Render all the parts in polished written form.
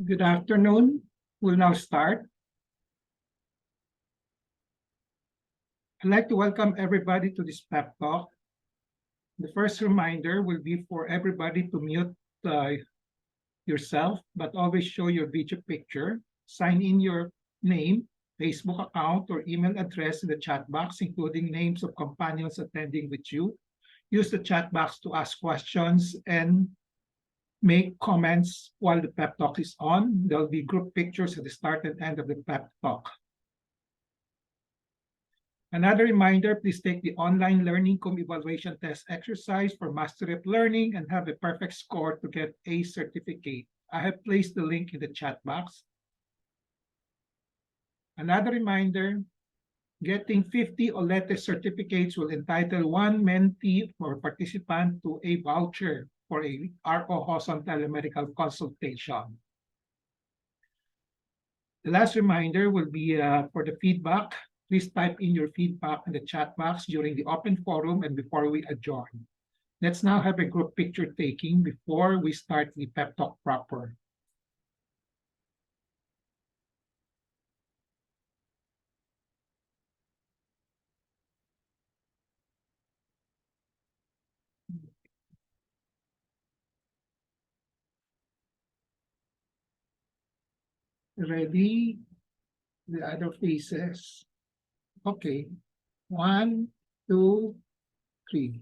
Good afternoon. We'll now start. I'd like to welcome everybody to this pep talk. The first reminder will be for everybody to mute yourself, but always show your video picture. Sign in your name, Facebook account, or email address in the chat box, including names of companions attending with you. Use the chat box to ask questions and make comments while the pep talk is on. There'll be group pictures at the start and end of the pep talk. Another reminder, please take the online learning evaluation test exercise for mastery of learning and have a perfect score to get a certificate. I have placed the link in the chat box. Another reminder, getting 50 or less certificates will entitle one mentee or participant to a voucher for a ROJoson telemedical consultation. The last reminder will be for the feedback. Please type in your feedback in the chat box during the open forum and before we adjourn. Let's now have a group picture taking before we start the pep talk proper. Ready? The other faces. Okay. 1, 2, 3.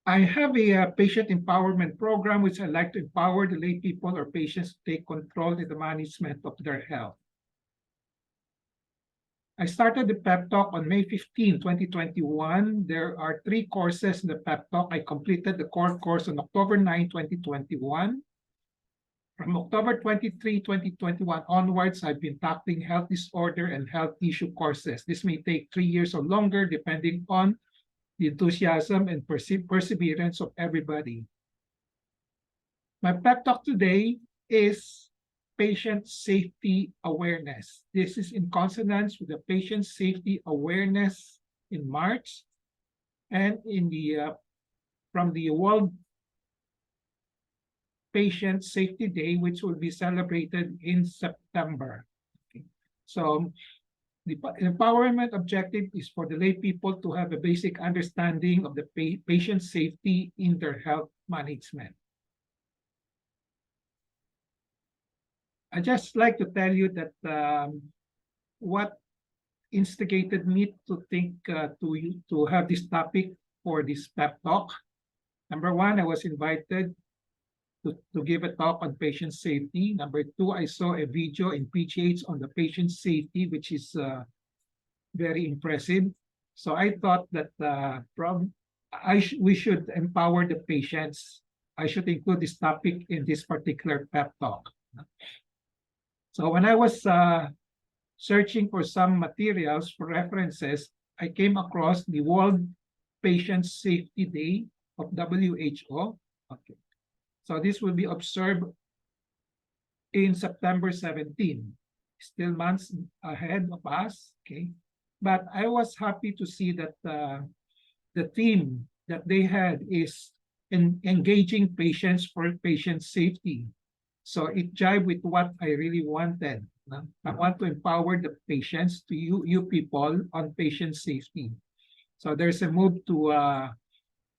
I have a patient empowerment program which I like to empower the lay people or patients to take control in the management of their health. I started the pep talk on May 15, 2021. There are 3 courses in the pep talk. I completed the core course on October 9, 2021. From October 23, 2021 onwards, I've been tackling health disorder and health issue courses. This may take 3 years or longer depending on the enthusiasm and perseverance of everybody. My pep talk today is patient safety awareness. This is in consonance with the patient safety awareness in March and in the from the World Patient Safety Day, which will be celebrated in September. Okay. So the empowerment objective is for the lay people to have a basic understanding of the patient safety in their health management. I just like to tell you that what instigated me to think to have this topic for this pep talk. Number 1, I was invited to give a talk on patient safety. Number 2, I saw a video in PGH on the patient safety, which is very impressive. So I thought that we should empower the patients. I should include this topic in this particular pep talk. So when I was searching for some materials for references, I came across the World Patient Safety Day of WHO. Okay. So this will be observed in September 17, still months ahead of us, okay? But I was happy to see that the theme that they had is engaging patients for patient safety. So it jived with what I really wanted. I want to empower the patients, to you people, on patient safety. So there's a move to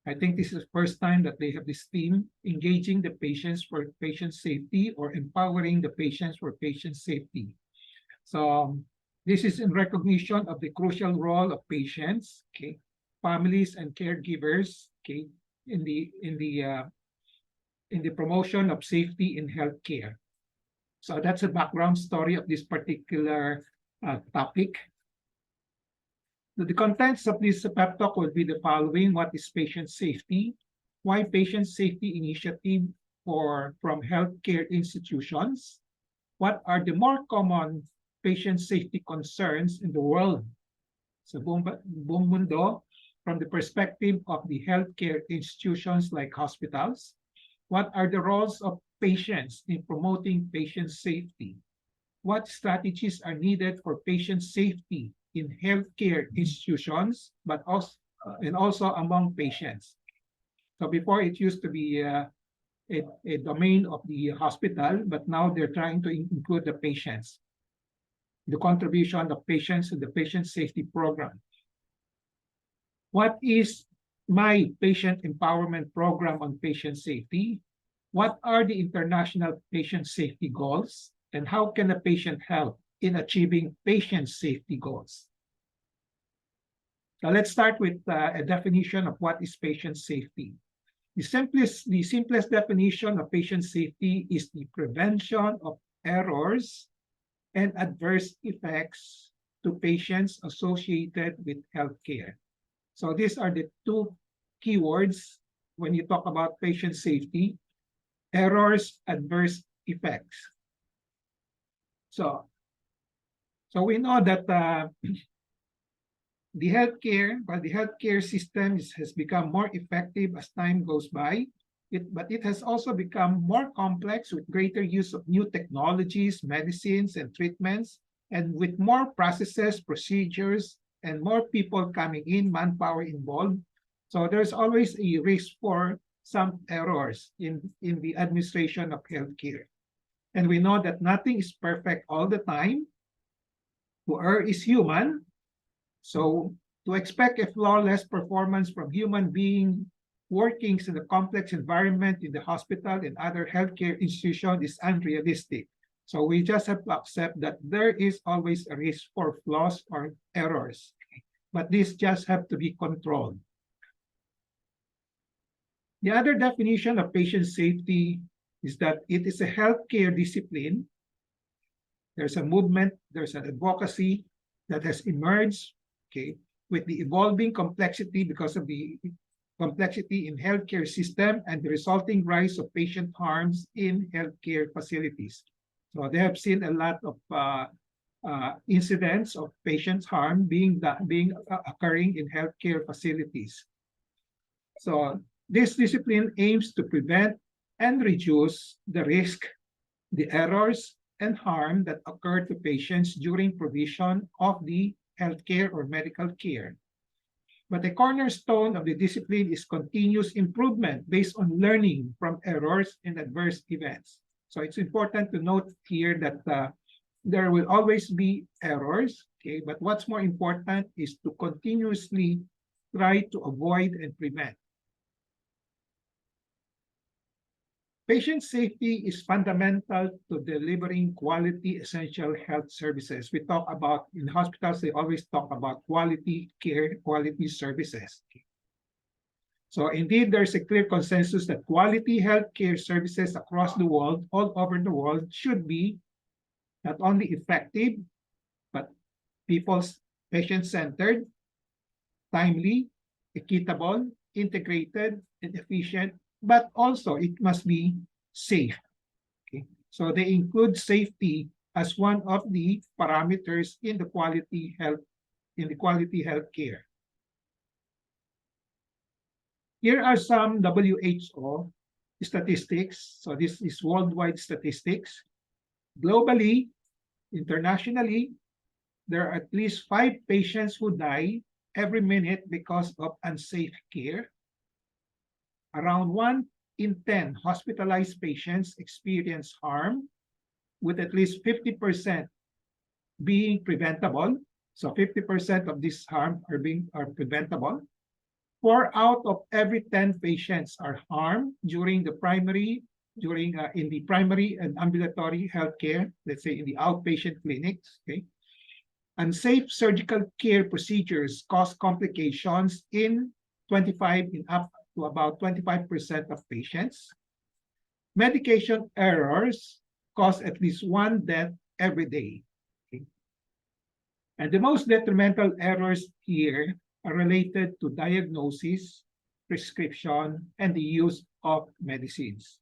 I think this is the first time that they have this theme, engaging the patients for patient safety or empowering the patients for patient safety. So this is in recognition of the crucial role of patients, okay, families and caregivers, okay, in the promotion of safety in healthcare. So that's a background story of this particular topic. The contents of this pep talk will be the following. What is patient safety? Why patient safety initiative from healthcare institutions? What are the more common patient safety concerns in the world? Sa buong mundo, from the perspective of the healthcare institutions like hospitals? What are the roles of patients in promoting patient safety? What strategies are needed for patient safety in healthcare institutions, but also among patients? So before it used to be a domain of the hospital, but now they're trying to include the patients, the contribution of patients to the patient safety program. What is my patient empowerment program on patient safety? What are the international patient safety goals? And how can a patient help in achieving patient safety goals? Now let's start with a definition of what is patient safety. The simplest definition of patient safety is the prevention of errors and adverse effects to patients associated with healthcare. So these are the two keywords when you talk about patient safety: errors, adverse effects. So we know that the healthcare system has become more effective as time goes by, but it has also become more complex with greater use of new technologies, medicines, and treatments, and with more processes, procedures, and more people coming in, manpower involved. So there's always a risk for some errors in the administration of healthcare. And we know that nothing is perfect all the time. To err is human. So to expect a flawless performance from human being working in a complex environment in the hospital and other healthcare institutions is unrealistic. So we just have to accept that there is always a risk for flaws or errors, but these just have to be controlled. The other definition of patient safety is that it is a healthcare discipline. There's a movement, there's an advocacy that has emerged, with the evolving complexity because of the complexity in healthcare system and the resulting rise of patient harms in healthcare facilities. So they have seen a lot of incidents of patients harm occurring in healthcare facilities. So this discipline aims to prevent and reduce the risk, the errors, and harm that occur to patients during provision of the healthcare or medical care. But the cornerstone of the discipline is continuous improvement based on learning from errors and adverse events. So it's important to note here that there will always be errors, but what's more important is to continuously try to avoid and prevent. Patient safety is fundamental to delivering quality essential health services. We talk about, in hospitals, they always talk about quality care, quality services. So indeed, there's a clear consensus that quality healthcare services across the world, all over the world, should be not only effective, but patient-centered, timely, equitable, integrated, and efficient, but also it must be safe. So they include safety as one of the parameters in the quality health care. Here are some WHO statistics. So this is worldwide statistics. Globally, internationally, there are at least 5 patients who die every minute because of unsafe care. Around 1 in 10 hospitalized patients experience harm, with at least 50% being preventable. So 50% of this harm are preventable. 4 out of every 10 patients are harmed in the primary and ambulatory healthcare, let's say in the outpatient clinics. Unsafe surgical care procedures cause complications in up to about 25% of patients. Medication errors cause at least 1 death every day. And the most detrimental errors here are related to diagnosis, prescription, and the use of medicines.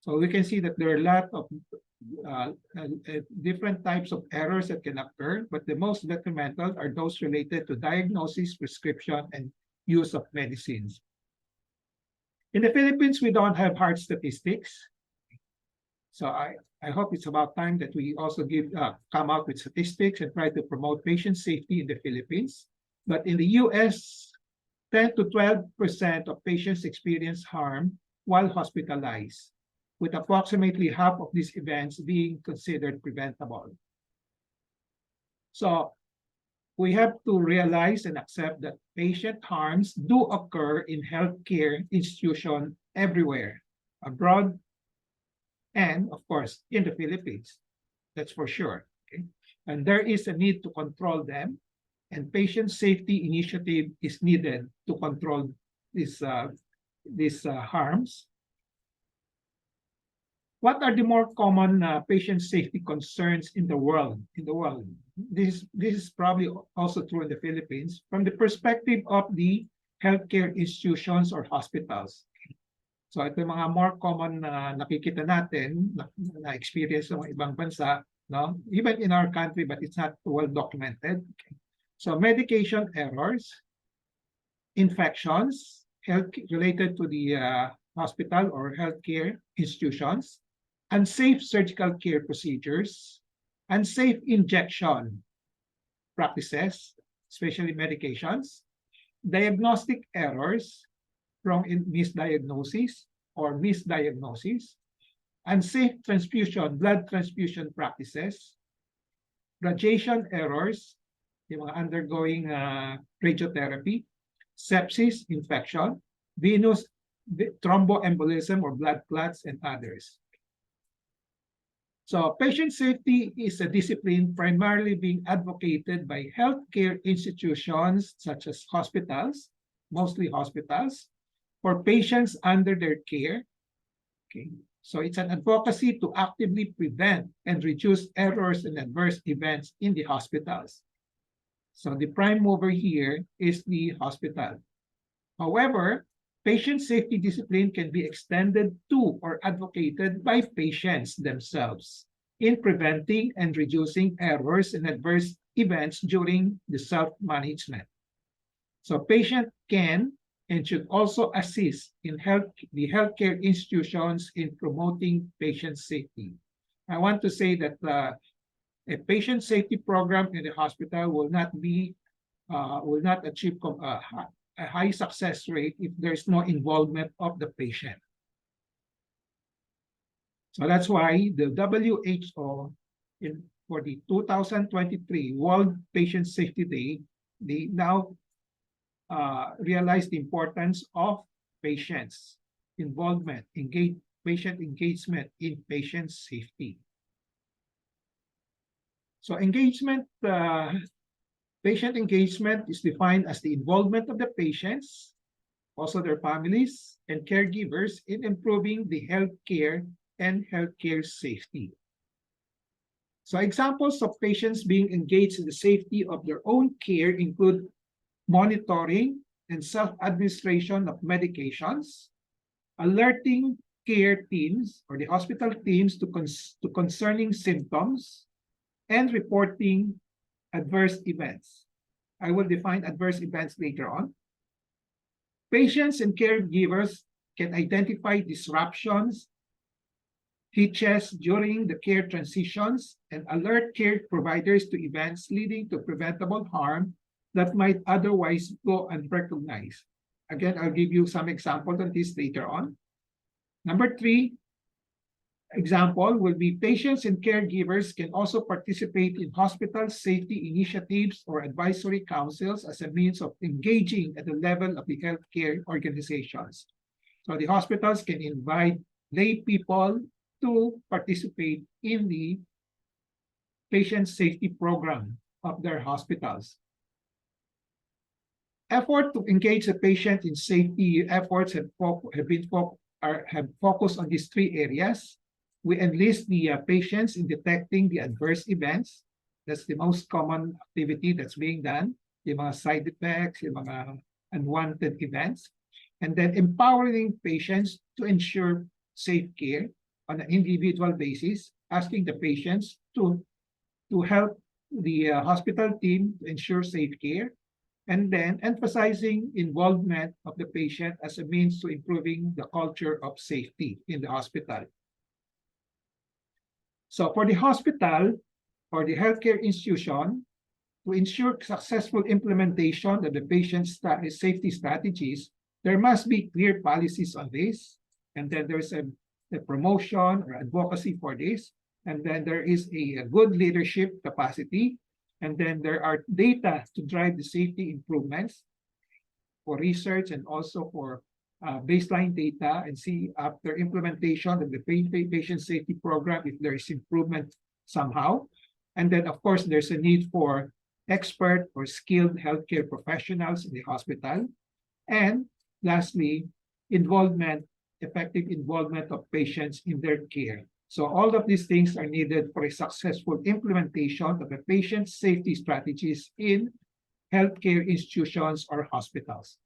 So we can see that there are a lot of different types of errors that can occur, but the most detrimental are those related to diagnosis, prescription, and use of medicines. In the Philippines, we don't have hard statistics. So I hope it's about time that we also come out with statistics and try to promote patient safety in the Philippines. But in the US, 10 to 12% of patients experience harm while hospitalized, with approximately half of these events being considered preventable. So we have to realize and accept that patient harms do occur in healthcare institutions everywhere, abroad, and of course, in the Philippines. That's for sure. Okay? And there is a need to control them, and patient safety initiative is needed to control these harms. What are the more common patient safety concerns in the world? This is probably also true in the Philippines from the perspective of the healthcare institutions or hospitals. So ito yung mga more common na nakikita natin, na experience ng ibang bansa, no? Even in our country, but it's not well documented. Okay. So medication errors, infections, health related to the hospital or healthcare institutions, unsafe surgical care procedures, unsafe injection practices, especially medications, diagnostic errors, wrong misdiagnosis or misdiagnosis, unsafe transfusion, blood transfusion practices, radiation errors, yung mga undergoing radiotherapy, sepsis, infection, venous thromboembolism or blood clots, and others. So patient safety is a discipline primarily being advocated by healthcare institutions such as hospitals, mostly hospitals, for patients under their care. Okay. So it's an advocacy to actively prevent and reduce errors and adverse events in the hospitals. So the prime mover here is the hospital. However, patient safety discipline can be extended to or advocated by patients themselves in preventing and reducing errors and adverse events during the self-management. So patient can and should also assist in the healthcare institutions in promoting patient safety. I want to say that a patient safety program in the hospital will not achieve a high success rate if there's no involvement of the patient. So that's why the WHO, for the 2023 World Patient Safety Day, they now realize the importance of patients' involvement, patient engagement in patient safety. So patient engagement is defined as the involvement of the patients, also their families and caregivers in improving the healthcare and healthcare safety. So examples of patients being engaged in the safety of their own care include monitoring and self-administration of medications, alerting care teams or the hospital teams to concerning symptoms, and reporting adverse events. I will define adverse events later on. Patients and caregivers can identify disruptions, hitches during the care transitions, and alert care providers to events leading to preventable harm that might otherwise go unrecognized. Again, I'll give you some examples of this later on. Number 3, example will be patients and caregivers can also participate in hospital safety initiatives or advisory councils as a means of engaging at the level of the healthcare organizations. So the hospitals can invite lay people to participate in the patient safety program of their hospitals. Effort to engage the patient in safety efforts have focused on these 3 areas. We enlist the patients in detecting the adverse events. That's the most common activity that's being done. Yung mga side effects, yung mga unwanted events. And then empowering patients to ensure safe care on an individual basis, asking the patients to help the hospital team to ensure safe care, and then emphasizing involvement of the patient as a means to improving the culture of safety in the hospital. So for the hospital or the healthcare institution, to ensure successful implementation of the patient safety strategies, there must be clear policies on this. And then there's a promotion or advocacy for this. And then there is a good leadership capacity. And then there are data to drive the safety improvements for research and also for baseline data, and see after implementation of the patient safety program if there is improvement somehow. And then, of course, there's a need for expert or skilled healthcare professionals in the hospital. And lastly, effective involvement of patients in their care. So all of these things are needed for a successful implementation of the patient safety strategies in healthcare institutions or hospitals.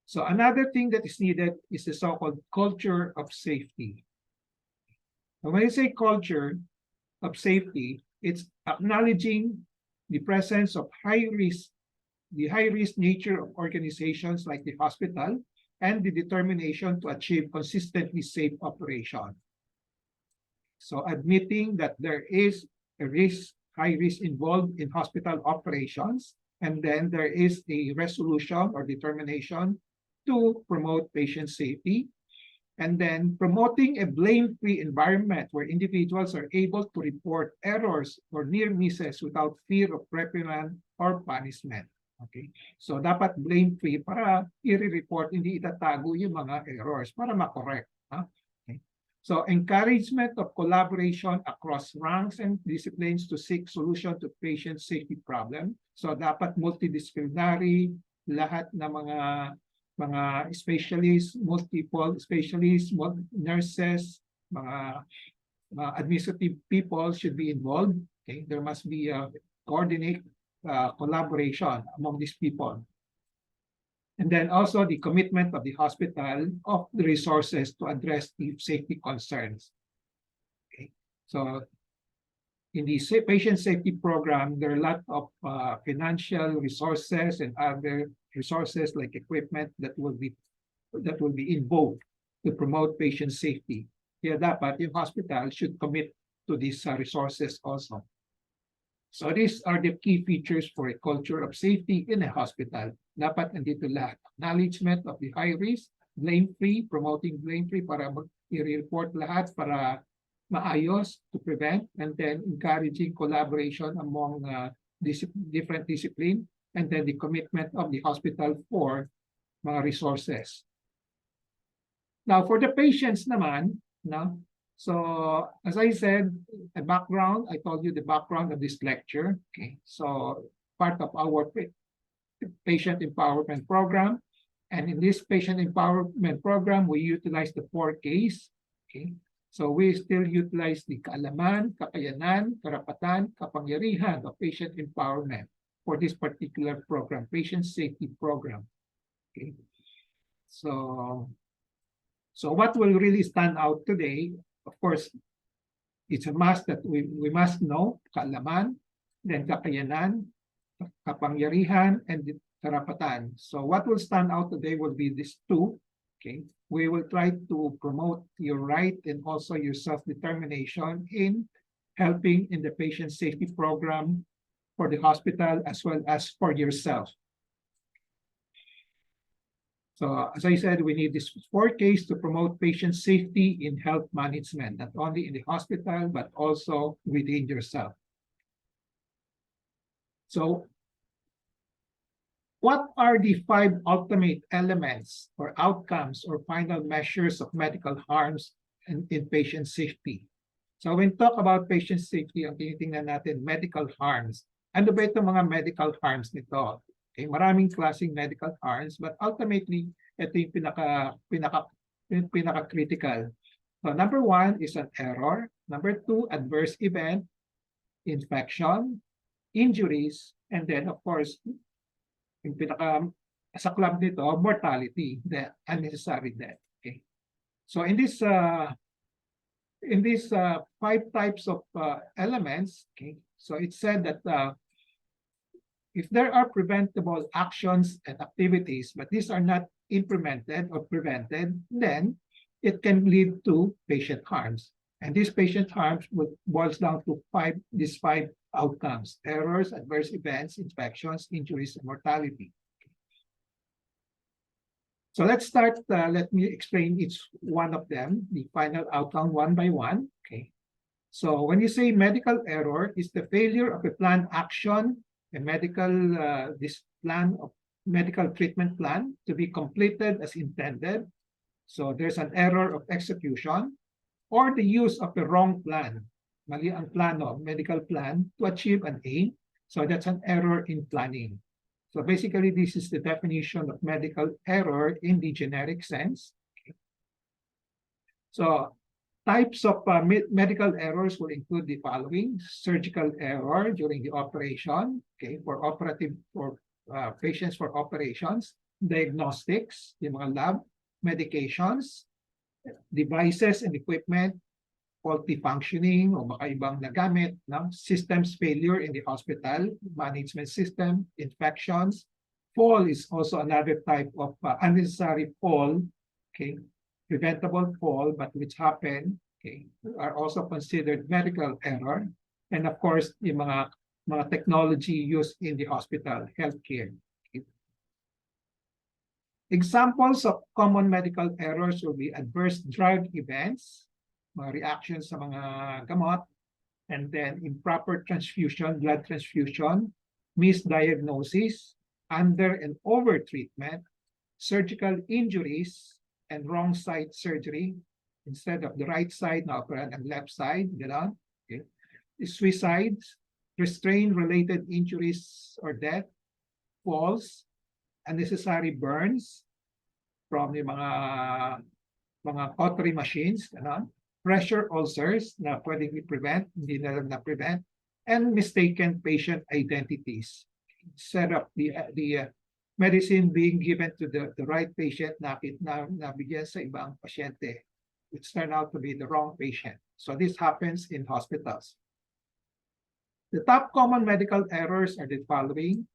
So another thing that is needed is the so-called culture of safety. And when I say culture of safety, it's acknowledging the presence of the high-risk nature of organizations like the hospital, and the determination to achieve consistently safe operation. So admitting that there is a high risk involved in hospital operations, and then there is a resolution or determination to promote patient safety, and then promoting a blame-free environment where individuals are able to report errors or near misses without fear of reprimand or punishment. Okay? So dapat blame-free para i-report, hindi itatago yung mga errors para makorrect. Okay? So encouragement of collaboration across ranks and disciplines to seek solution to patient safety problem. So dapat multidisciplinary, lahat ng mga specialists, multiple specialists, nurses, mga administrative people should be involved. Okay, there must be a coordinate collaboration among these people. And then also the commitment of the hospital of the resources to address the safety concerns. Okay, so in the patient safety program, there are a lot of financial resources and other resources like equipment that will be invoked to promote patient safety. Kaya dapat yung hospital should commit to these resources also. So these are the key features for a culture of safety in a hospital. Dapat nandito lahat. Acknowledgement of the high risk, blame-free, promoting blame-free para i-report lahat para maayos to prevent, and then encouraging collaboration among different disciplines, and then the commitment of the hospital for mga resources. Now, for the patients naman, no? So, as I said, a background, I told you the background of this lecture. Okay, so part of our patient empowerment program. And in this patient empowerment program, we utilize the 4Ks. Okay, so we still utilize the kaalaman, kakayanan, karapatan, kapangyarihan of patient empowerment for this particular program, patient safety program. Okay, so what will really stand out today, of course, it's a must that we must know kaalaman, then kakayanan, kapangyarihan, and karapatan. So what will stand out today will be these two. Okay, we will try to promote your right and also your self-determination in helping in the patient safety program for the hospital as well as for yourself. So as I said, we need these 4Ks to promote patient safety in health management, not only in the hospital, but also within yourself. So what are the 5 ultimate elements or outcomes or final measures of medical harms in patient safety? So when talk about patient safety, ang tinitingnan natin, medical harms. Ano ba itong mga medical harms nito? Okay, maraming klaseng medical harms, but ultimately, ito yung pinaka-critical. So number 1 is an error. Number 2, adverse event, infection, injuries, and then of course, yung sa club nito, mortality, death, unnecessary death. Okay. So in these 5 types of elements, okay, so it said that if there are preventable actions and activities, but these are not implemented or prevented, then it can lead to patient harms. And these patient harms boils down to these five outcomes: errors, adverse events, infections, injuries, and mortality. So let's start. Let me explain each one of them, the final outcome one by one. Okay. So when you say medical error, is the failure of a planned action, a medical treatment plan to be completed as intended. So there's an error of execution, or the use of the wrong plan, mali ang plano, medical plan, to achieve an aim. So that's an error in planning. So basically, this is the definition of medical error in the generic sense. So types of medical errors will include the following: surgical error during the operation, okay, for patients for operations, diagnostics, yung mga lab, medications, devices and equipment, faulty functioning o makaibang nagamit, no? Systems failure in the hospital management system, infections. Fall is also another type of unnecessary fall, okay, preventable fall, but which happen, okay, are also considered medical error. And of course, yung mga technology used in the hospital, healthcare. Okay. Examples of common medical errors will be adverse drug events, mga reactions sa mga gamot, and then improper transfusion, blood transfusion, misdiagnosis, under and over treatment, surgical injuries, and wrong side surgery. Instead of the right side, na-operan ang left side, gano'n. Okay. Suicides, restraint-related injuries or death, falls, unnecessary burns from the mga pottery machines, gano'n. Pressure ulcers na pwedeng i-prevent, hindi na lang na-prevent, and mistaken patient identities. Instead of the medicine being given to the right patient, nabigyan sa ibang pasyente, which turned out to be the wrong patient. So this happens in hospitals. The top common medical errors are the following: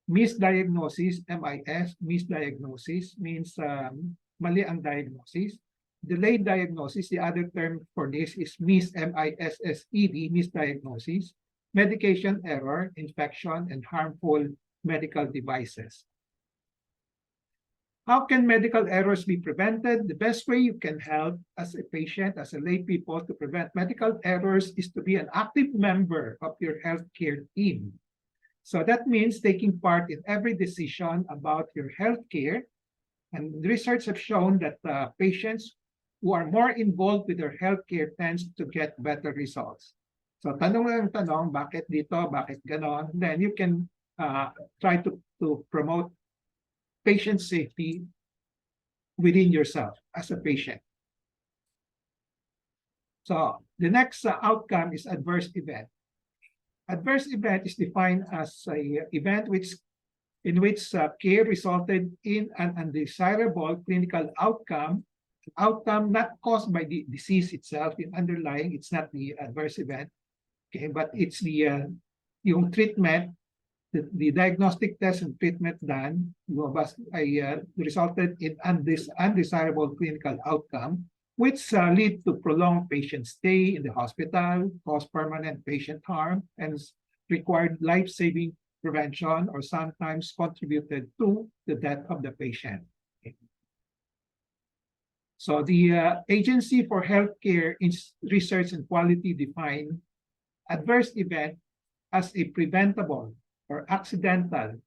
misdiagnosis, MIS, misdiagnosis means mali ang diagnosis. Delayed diagnosis, the other term for this is MISSED, misdiagnosis, medication error, infection, and harmful medical devices. How can medical errors be prevented? The best way you can help as a patient, as a lay people, to prevent medical errors is to be an active member of your healthcare team. So that means taking part in every decision about your healthcare. And research have shown that patients who are more involved with their healthcare tends to get better results. So tanong lang tanong, bakit dito, bakit ganon? Then you can try to promote patient safety within yourself as a patient. So the next outcome is adverse event. Adverse event is defined as an event in which care resulted in an undesirable clinical outcome not caused by the disease itself, in underlying, it's not the adverse event, okay, but it's the yung treatment, the diagnostic test and treatment done resulted in undesirable clinical outcome, which lead to prolonged patient stay in the hospital, cause permanent patient harm, and required life-saving prevention, or sometimes contributed to the death of the patient. Okay. So the Agency for Healthcare Research and Quality define adverse event as a preventable or accidental.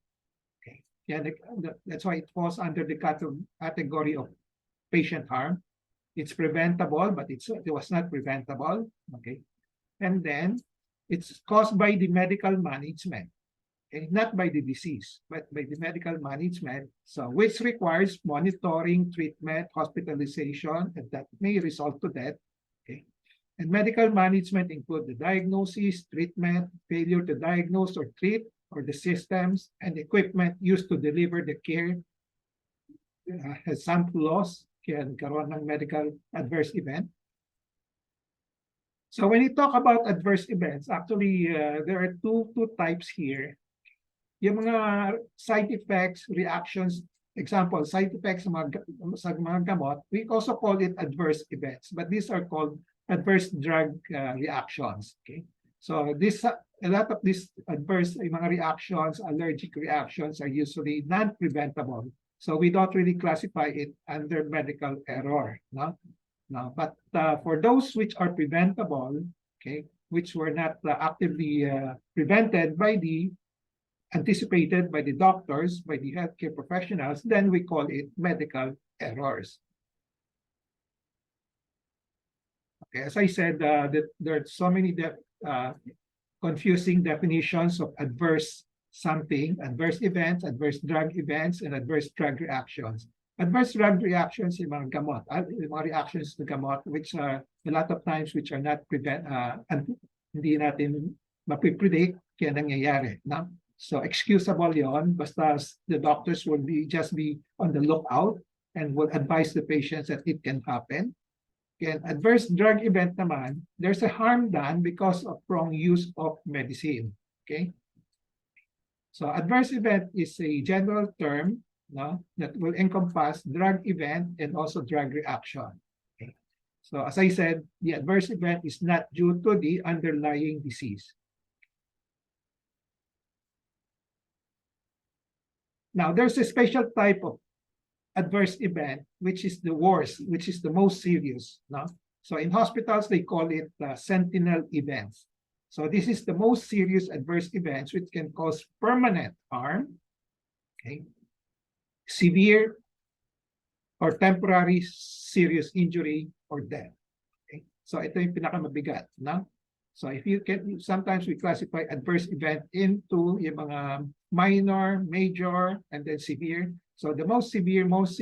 Okay. Yeah, that's why it falls under the category of patient harm. It's preventable, but it was not preventable. Okay. And then it's caused by the medical management. Okay? Not by the disease, but by the medical management, so which requires monitoring, treatment, hospitalization, and that may result to death. Okay. And medical management include the diagnosis, treatment, failure to diagnose or treat, or the systems and equipment used to deliver the care has some flaws, kaya nagkaroon ng medical adverse event. So when you talk about adverse events, actually there are two types here. yung mga side effects, reactions, example, side effects sa mga gamot, we also call it adverse events, but these are called adverse drug reactions. Okay, so a lot of these adverse mga reactions, allergic reactions are usually non-preventable. So we don't really classify it under medical error. No? But for those which are preventable, okay, which were not actively prevented by the anticipated by the doctors, by the healthcare professionals, then we call it medical errors. Okay, as I said, that there are so many confusing definitions of adverse something, adverse events, adverse drug events, and adverse drug reactions. Adverse drug reactions yung mga gamot, yung mga reactions to gamot, which are a lot of times which are not hindi natin mapipredict kaya nangyayari. No? So excusable yon, basta the doctors will just be on the lookout and will advise the patients that it can happen. Okay, adverse drug event naman, there's a harm done because of wrong use of medicine. Okay. So adverse event is a general term, no, that will encompass drug event and also drug reaction. Okay. So as I said, the adverse event is not due to the underlying disease. Now, there's a special type of adverse event, which is the worst, which is the most serious. No? So in hospitals, they call it sentinel events. So this is the most serious adverse events, which can cause permanent harm, okay, severe or temporary serious injury or death. Okay? So ito yung pinakamabigat. No? So if you can, sometimes we classify adverse event into yung mga minor, major, and then severe. So the most severe, most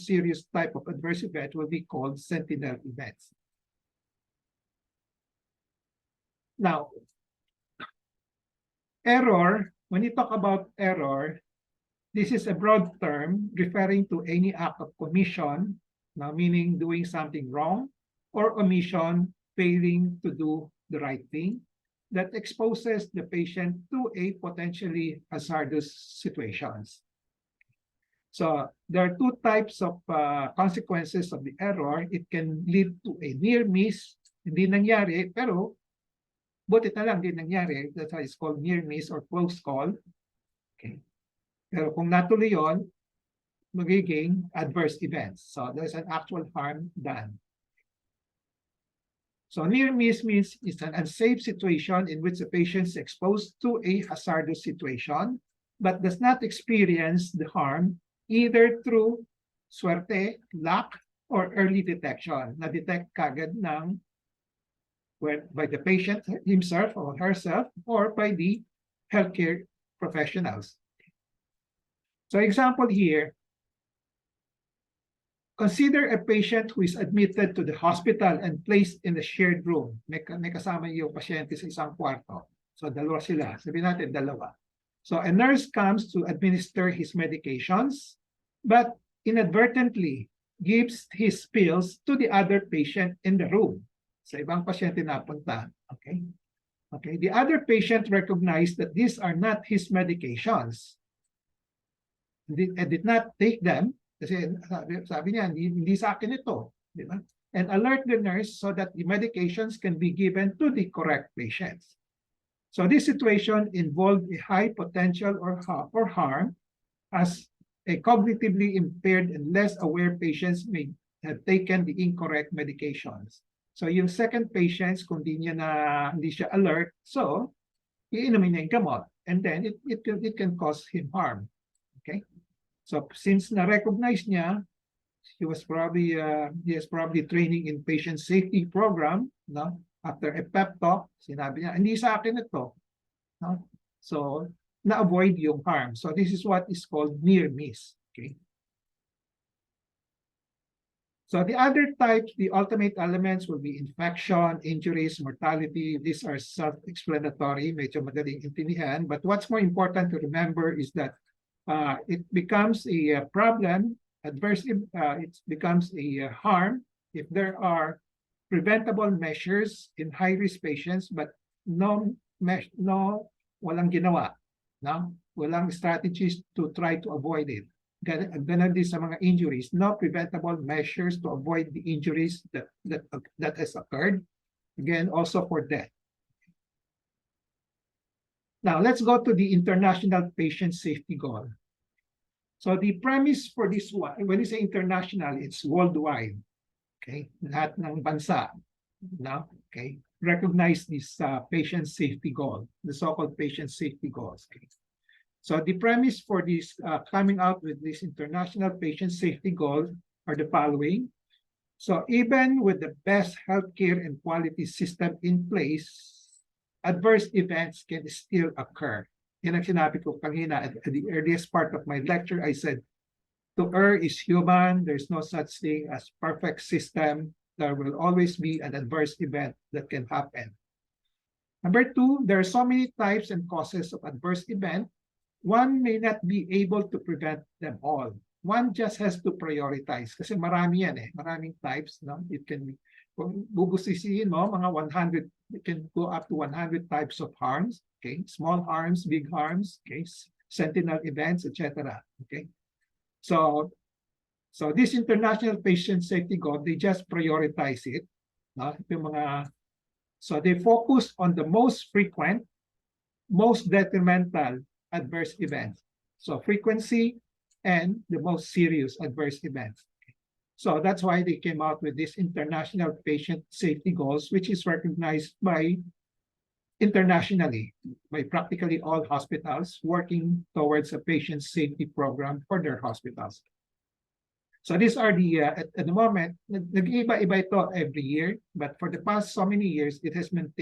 serious type of adverse event will be called sentinel events. Now, error, when you talk about error, this is a broad term referring to any act of commission, now meaning doing something wrong, or omission, failing to do the right thing, that exposes the patient to a potentially hazardous situations. So there are two types of consequences of the error. It can lead to a near miss, hindi nangyari, pero buti na lang, hindi nangyari. That's why it's called near miss or close call. Okay. Pero kung natuloy yon, magiging adverse events. So there's an actual harm done. So near miss means it's an unsafe situation in which the patient is exposed to a hazardous situation, but does not experience the harm either through swerte, luck, or early detection. Na-detect kagad ng by the patient himself or herself or by the healthcare professionals. So example here, consider a patient who is admitted to the hospital and placed in a shared room. May kasama yung pasyente sa isang kwarto. So dalawa sila. Sabihin natin dalawa. So a nurse comes to administer his medications, but inadvertently gives his pills to the other patient in the room. Sa ibang pasyente napunta. Okay? Okay. The other patient recognized that these are not his medications. And did not take them. Kasi sabi niya, hindi sa akin ito. Di ba? And alert the nurse so that the medications can be given to the correct patients. So this situation involved a high potential or harm as a cognitively impaired and less aware patients may have taken the incorrect medications. So yung second patients, kung hindi siya alert, so iinumin niya yung gamot. And then it can cause him harm. Okay? So since na-recognize niya, he has probably training in patient safety program, no? After a pep talk, sinabi niya, hindi sa akin ito. No? So na-avoid yung harm. So this is what is called near miss. Okay? So the other types, the ultimate elements will be infection, injuries, mortality. These are self-explanatory, medyo madaling intindihan. But what's more important to remember is that it becomes a problem, it becomes a harm if there are preventable measures in high-risk patients, but walang ginawa. No? Walang strategies to try to avoid it. Ganun din sa mga injuries, no preventable measures to avoid the injuries that has occurred. Again, also for death. Now, let's go to the International Patient Safety Goal. So the premise for this one, when you say international, it's worldwide. Okay, lahat ng bansa, no? Okay, recognize this patient safety goal, the so-called patient safety goals. Okay. So the premise for this coming out with this international patient safety goal are the following. So even with the best healthcare and quality system in place, adverse events can still occur. Yan ang sinabi ko kanina at the earliest part of my lecture. I said, to err is human. There's no such thing as perfect system. There will always be an adverse event that can happen. Number two, there are so many types and causes of adverse event. One may not be able to prevent them all. One just has to prioritize. Kasi marami yan eh. Maraming types. No? It can be, kung bubusisiin mo, mga 100, it can go up to 100 types of harms. Okay, small harms, big harms, okay, sentinel events, etc. Okay, so this international patient safety goal, they just prioritize it. So they focus on the most frequent, most detrimental adverse events. So frequency and the most serious adverse events. So that's why they came out with this international patient safety goals, which is recognized by internationally by practically all hospitals working towards a patient safety program for their hospitals. So these are the, at the moment, nag-iba-iba ito every year, but for the past so many years, it has been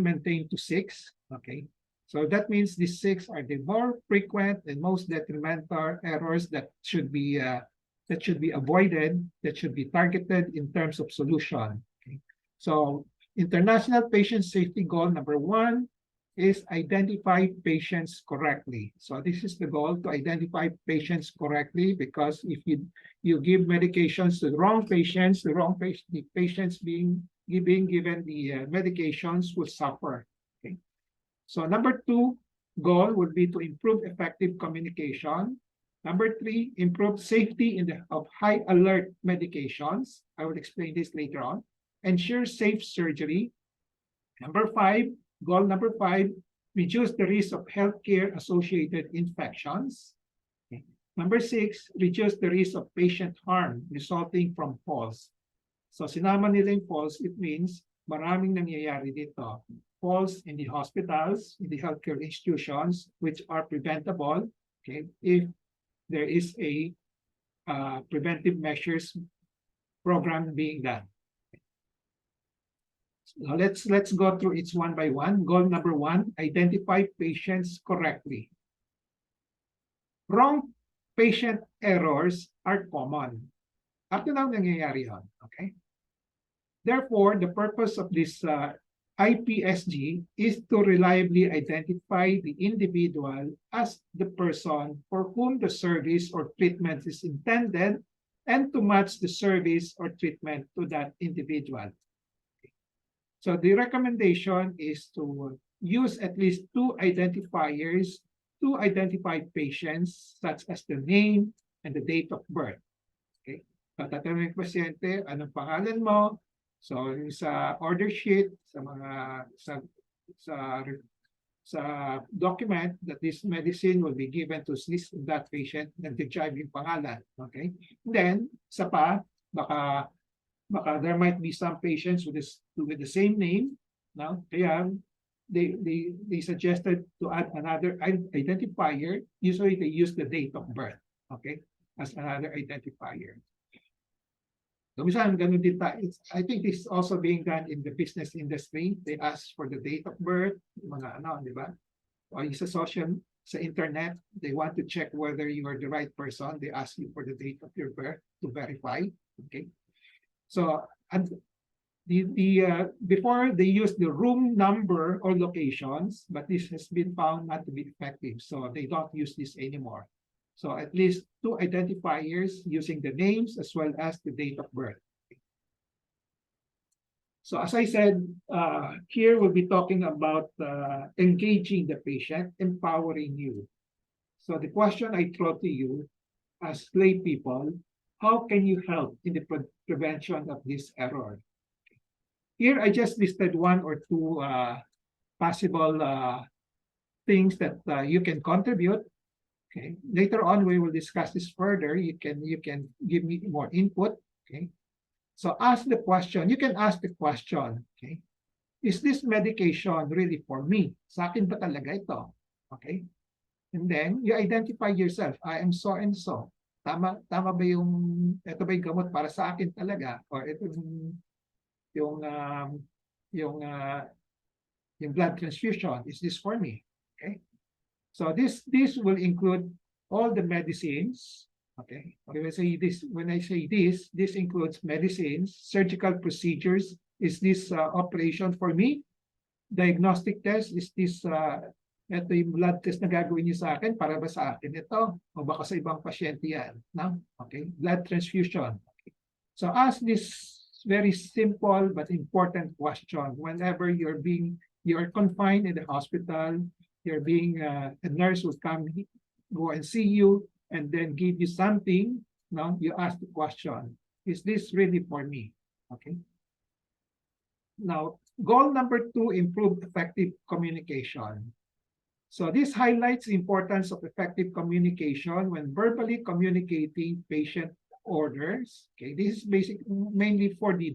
maintained to 6, okay? So that means these 6 are the more frequent and most detrimental errors that should be avoided, that should be targeted in terms of solution. Okay? So international patient safety goal number 1 is identify patients correctly. So this is the goal, to identify patients correctly, because if you give medications to the wrong patients, the patients being given the medications will suffer. Okay. So number 2 goal would be to improve effective communication. Number 3, improve safety of high alert medications. I will explain this later on. Ensure safe surgery. Number 5, goal number 5, reduce the risk of healthcare-associated infections. Okay. Number 6, reduce the risk of patient harm resulting from falls. So sinama nila yung falls, it means maraming nangyayari dito. Falls in the hospitals, in the healthcare institutions, which are preventable, okay, if there is a preventive measures program being done. Now let's go through each one by one. Goal number 1, identify patients correctly. Wrong patient errors are common. Up to now, nangyayari yun, okay? Therefore, the purpose of this IPSG is to reliably identify the individual as the person for whom the service or treatment is intended and to match the service or treatment to that individual. So the recommendation is to use at least 2 identifiers to identify patients, such as the name and the date of birth. Okay. So tatanungin yung pasyente, anong pangalan mo? So sa order sheet, sa document that this medicine will be given to that patient, nag-drive yung pangalan. Okay. And then, baka there might be some patients with the same name. Now, kaya they suggested to add another identifier. Usually they use the date of birth, okay, as another identifier. So ganun din I think this is also being done in the business industry. They ask for the date of birth, mga ano, di ba? O yung sa internet, they want to check whether you are the right person. They ask you for the date of your birth to verify, okay? So, and before they use the room number or locations, but this has been found not to be effective, so they don't use this anymore. So at least 2 identifiers using the names as well as the date of birth. So as I said, here we'll be talking about engaging the patient, empowering you. So the question I throw to you as lay people, how can you help in the prevention of this error? Here I just listed one or two possible things that you can contribute. Okay. Later on, we will discuss this further. You can give me more input. Okay. So ask the question. You can ask the question. Okay. Is this medication really for me? Sa akin ba talaga ito? Okay. And then you identify yourself. I am so and so. Tama ba ito ba yung gamot para sa akin talaga? Or ito yung yung blood transfusion, is this for me? Okay. So this will include all the medicines. Okay. When I say this includes medicines, surgical procedures. Is this operation for me? Diagnostic test, is this ito yung blood test na gagawin niyo sa akin, para ba sa akin ito? O baka sa ibang pasyente yan? No? Okay. Blood transfusion. Okay. So ask this very simple but important question whenever you are confined in the hospital. You're being a nurse will go and see you and then give you something. No, you ask the question: is this really for me? Okay. Now, goal number 2: improve effective communication. So this highlights the importance of effective communication when verbally communicating patient orders. Okay, this is mainly for the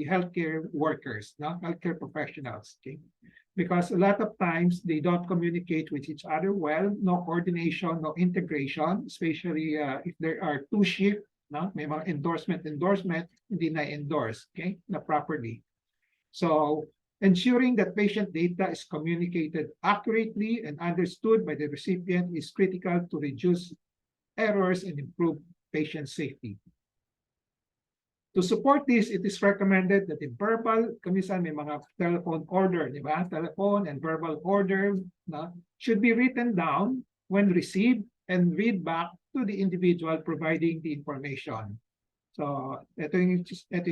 healthcare workers, no, healthcare professionals. Okay. Because a lot of times they don't communicate with each other well, no coordination, no integration, especially if there are two shifts, no? May mga endorsement, hindi na-endorse, okay, na properly. So ensuring that patient data is communicated accurately and understood by the recipient is critical to reduce errors and improve patient safety. To support this, it is recommended that the verbal, kamisan may mga telephone order, di ba? Telephone and verbal order should be written down when received and read back to the individual providing the information. So, ito yung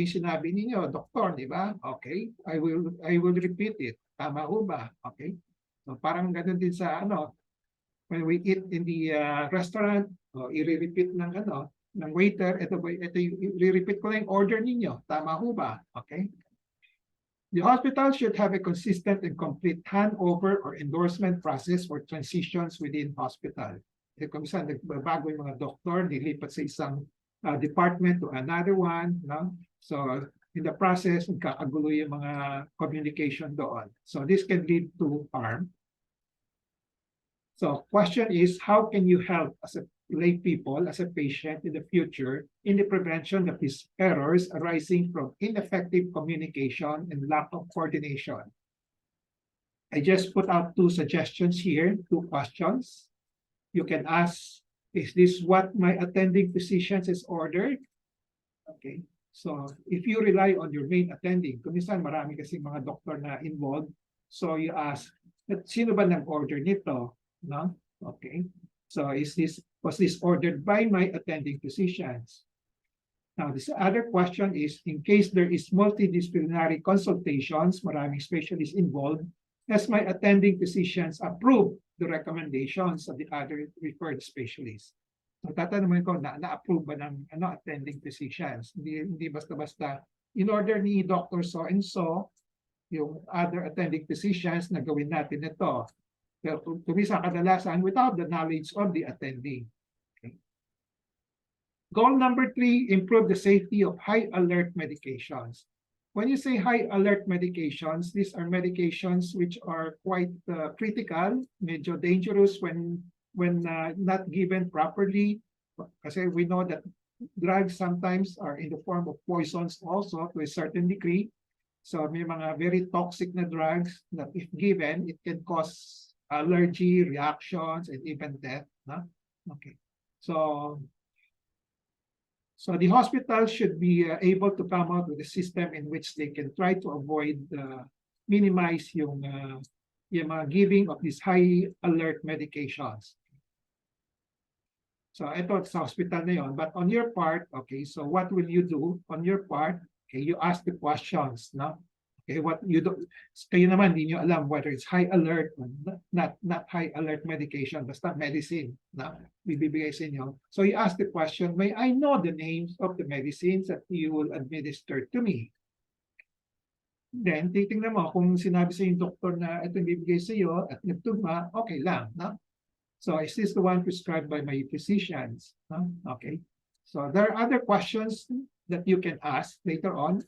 sinabi ninyo, doktor, di ba? Okay, I will repeat it. Tama ho ba? Okay. So, parang ganun din sa when we eat in the restaurant, i-repeat ng waiter, ito i-repeat ko lang yung order ninyo. Tama ho ba? Okay. The hospital should have a consistent and complete handover or endorsement process for transitions within hospital. Kung saan nagbabago yung mga doktor, nilipat sa isang department to another one. No? So in the process, nagkakagulo yung mga communication doon. So this can lead to harm. So question is, how can you help as a lay people, as a patient in the future, in the prevention of these errors arising from ineffective communication and lack of coordination? I just put out 2 suggestions here, 2 questions. You can ask, is this what my attending physician has ordered? Okay. So if you rely on your main attending, kung minsan marami kasi mga doktor na involved, so you ask, sino ba nag-order nito? No? Okay. So was this ordered by my attending physicians? Now, this other question is, in case there is multidisciplinary consultations, maraming specialists involved, has my attending physicians approved the recommendations of the other referred specialists? So tatanungin ko, na-approve ba ng attending physicians? Hindi basta-basta, in order ni Dr. So-and-so, yung other attending physicians na gawin natin ito. Pero kumisa kadalasan without the knowledge of the attending. Okay. Goal number 3, improve the safety of high alert medications. When you say high alert medications, these are medications which are quite critical, medyo dangerous when not given properly. Kasi we know that drugs sometimes are in the form of poisons also to a certain degree. So may mga very toxic na drugs that if given, it can cause allergy, reactions, and even death. No? Okay. So the hospital should be able to come out with a system in which they can try to avoid, minimize yung mga giving of these high alert medications. So ito sa hospital na yon. But on your part, okay, so what will you do on your part? Okay, you ask the questions. No? Okay, what you don't, kayo naman, hindi nyo alam whether it's high alert or not high alert medication, basta medicine na bibigay sa inyo. So you ask the question, may I know the names of the medicines that you will administer to me? Then, titingnan mo kung sinabi sa yung doktor na ito bibigay sa iyo at nagtugma, okay lang. No? So is this the one prescribed by my physicians? No? Okay. So there are other questions that you can ask later on.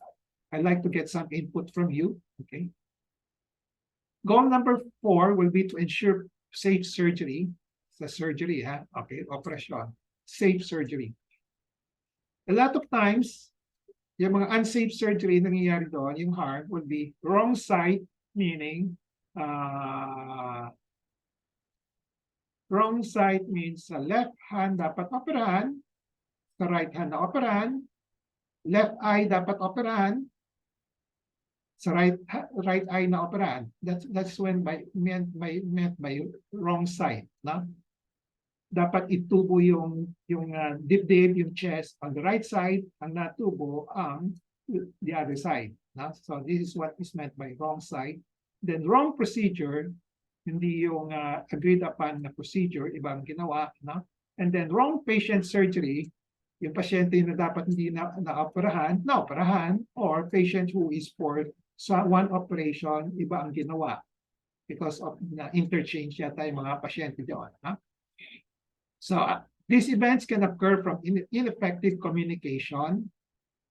I'd like to get some input from you. Okay. Goal number 4 will be to ensure safe surgery. Sa surgery, ha? Okay, operation. Safe surgery. A lot of times, yung mga unsafe surgery nangyayari doon, yung heart will be wrong side, meaning wrong side means sa left hand dapat operahan, sa right hand na operahan, left eye dapat operahan, sa right eye na operahan. That's when meant by wrong side, no? Dapat itubo yung dibdib, yung chest on the right side, ang natubo ang the other side. No? So this is what is meant by wrong side. Then wrong procedure, hindi yung agreed upon na procedure, ibang ginawa. No? And then wrong patient surgery, yung pasyente na dapat hindi na-operahan, or patient who is for one operation, iba ang ginawa because of na interchange yata yung mga pasyente doon. Huh? So these events can occur from ineffective communication,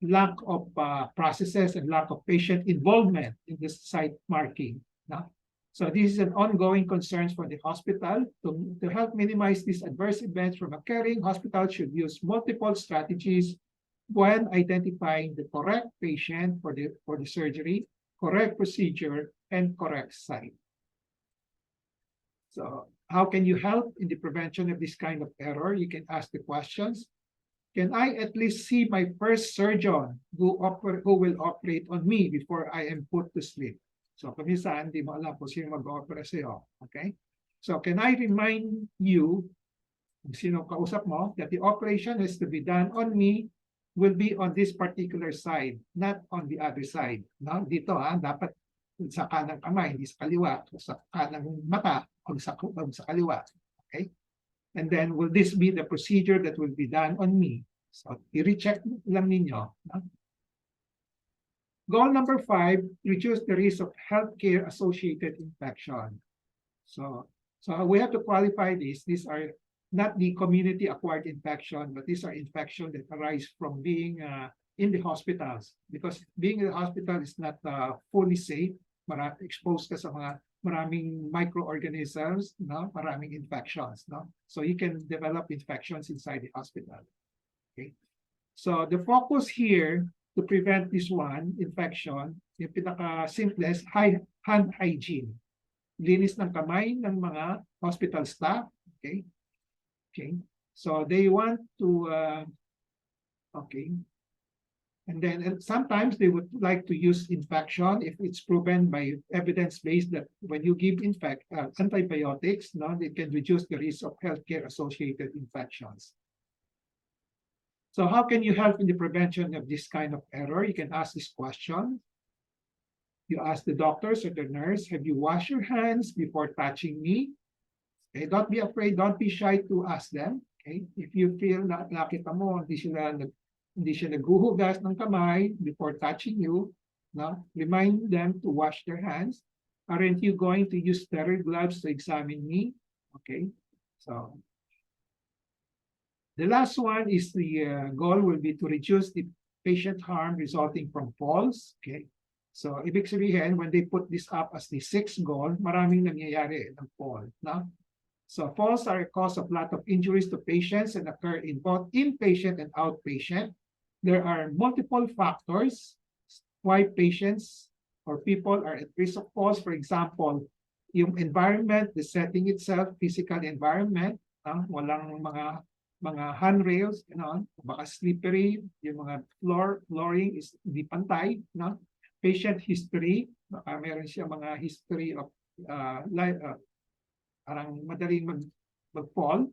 lack of processes, and lack of patient involvement in this site marking. No? So this is an ongoing concern for the hospital. To help minimize these adverse events from occurring, hospitals should use multiple strategies when identifying the correct patient for the surgery, correct procedure, and correct site. So how can you help in the prevention of this kind of error? You can ask the questions. Can I at least see my first surgeon who will operate on me before I am put to sleep? So paminsan, di mo alam kung sino mag-opera sa'yo. Okay? So can I remind you, kung sino kausap mo, that the operation is to be done on me will be on this particular side, not on the other side. No? Dito, dapat sa kanang kamay, hindi sa kaliwa, sa kanang mata, o sa kaliwa. Okay? And then, will this be the procedure that will be done on me? So, i-recheck lang ninyo. No? Goal number 5, reduce the risk of healthcare-associated infection. So we have to qualify this. These are not the community-acquired infection, but these are infections that arise from being in the hospitals. Because being in the hospital is not fully safe. Exposed ka sa maraming microorganisms, no? Maraming infections. No? So you can develop infections inside the hospital. Okay. So the focus here to prevent this infection, yung pinaka-simplest, hand hygiene. Linis ng kamay ng mga hospital staff. Okay. Okay. So they want to, okay. And then sometimes they would like to use infection if it's proven by evidence-based that when you give antibiotics, no, it can reduce the risk of healthcare-associated infections. So how can you help in the prevention of this kind of error? You can ask this question. You ask the doctors or the nurse, have you washed your hands before touching me? Okay, don't be afraid, don't be shy to ask them. Okay, if you feel na nakita mo, hindi siya naghuhugas ng kamay before touching you, no? Remind them to wash their hands. Aren't you going to use sterile gloves to examine me? Okay, so the last one is the goal will be to reduce the patient harm resulting from falls. Okay, so ibig sabihin, when they put this up as the 6th goal, maraming nangyayari ng fall. No? So falls are a cause of lot of injuries to patients and occur in both inpatient and outpatient. There are multiple factors why patients or people are at risk of falls. For example, yung environment, the setting itself, physical environment, walang mga handrails, baka slippery, yung mga flooring is hindi pantay, no? Patient history, baka meron siya mga history of parang madaling mag-fall,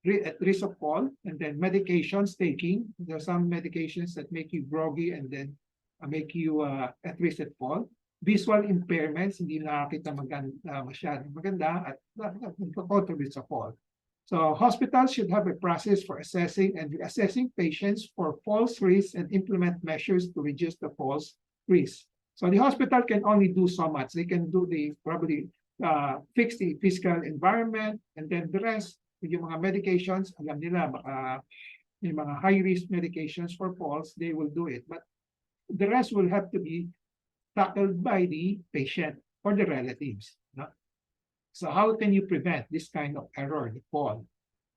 at risk of fall, and then medications taking. There are some medications that make you groggy and then make you at risk at fall. Visual impairments, hindi nakakita masyadong maganda at contribute sa fall. So hospitals should have a process for assessing and reassessing patients for falls risk and implement measures to reduce the falls risk. So the hospital can only do so much. They can do probably fix the physical environment, and then the rest, yung mga medications, alam nila, baka yung mga high-risk medications for falls, they will do it. But the rest will have to be tackled by the patient or the relatives. No? So how can you prevent this kind of error, the fall?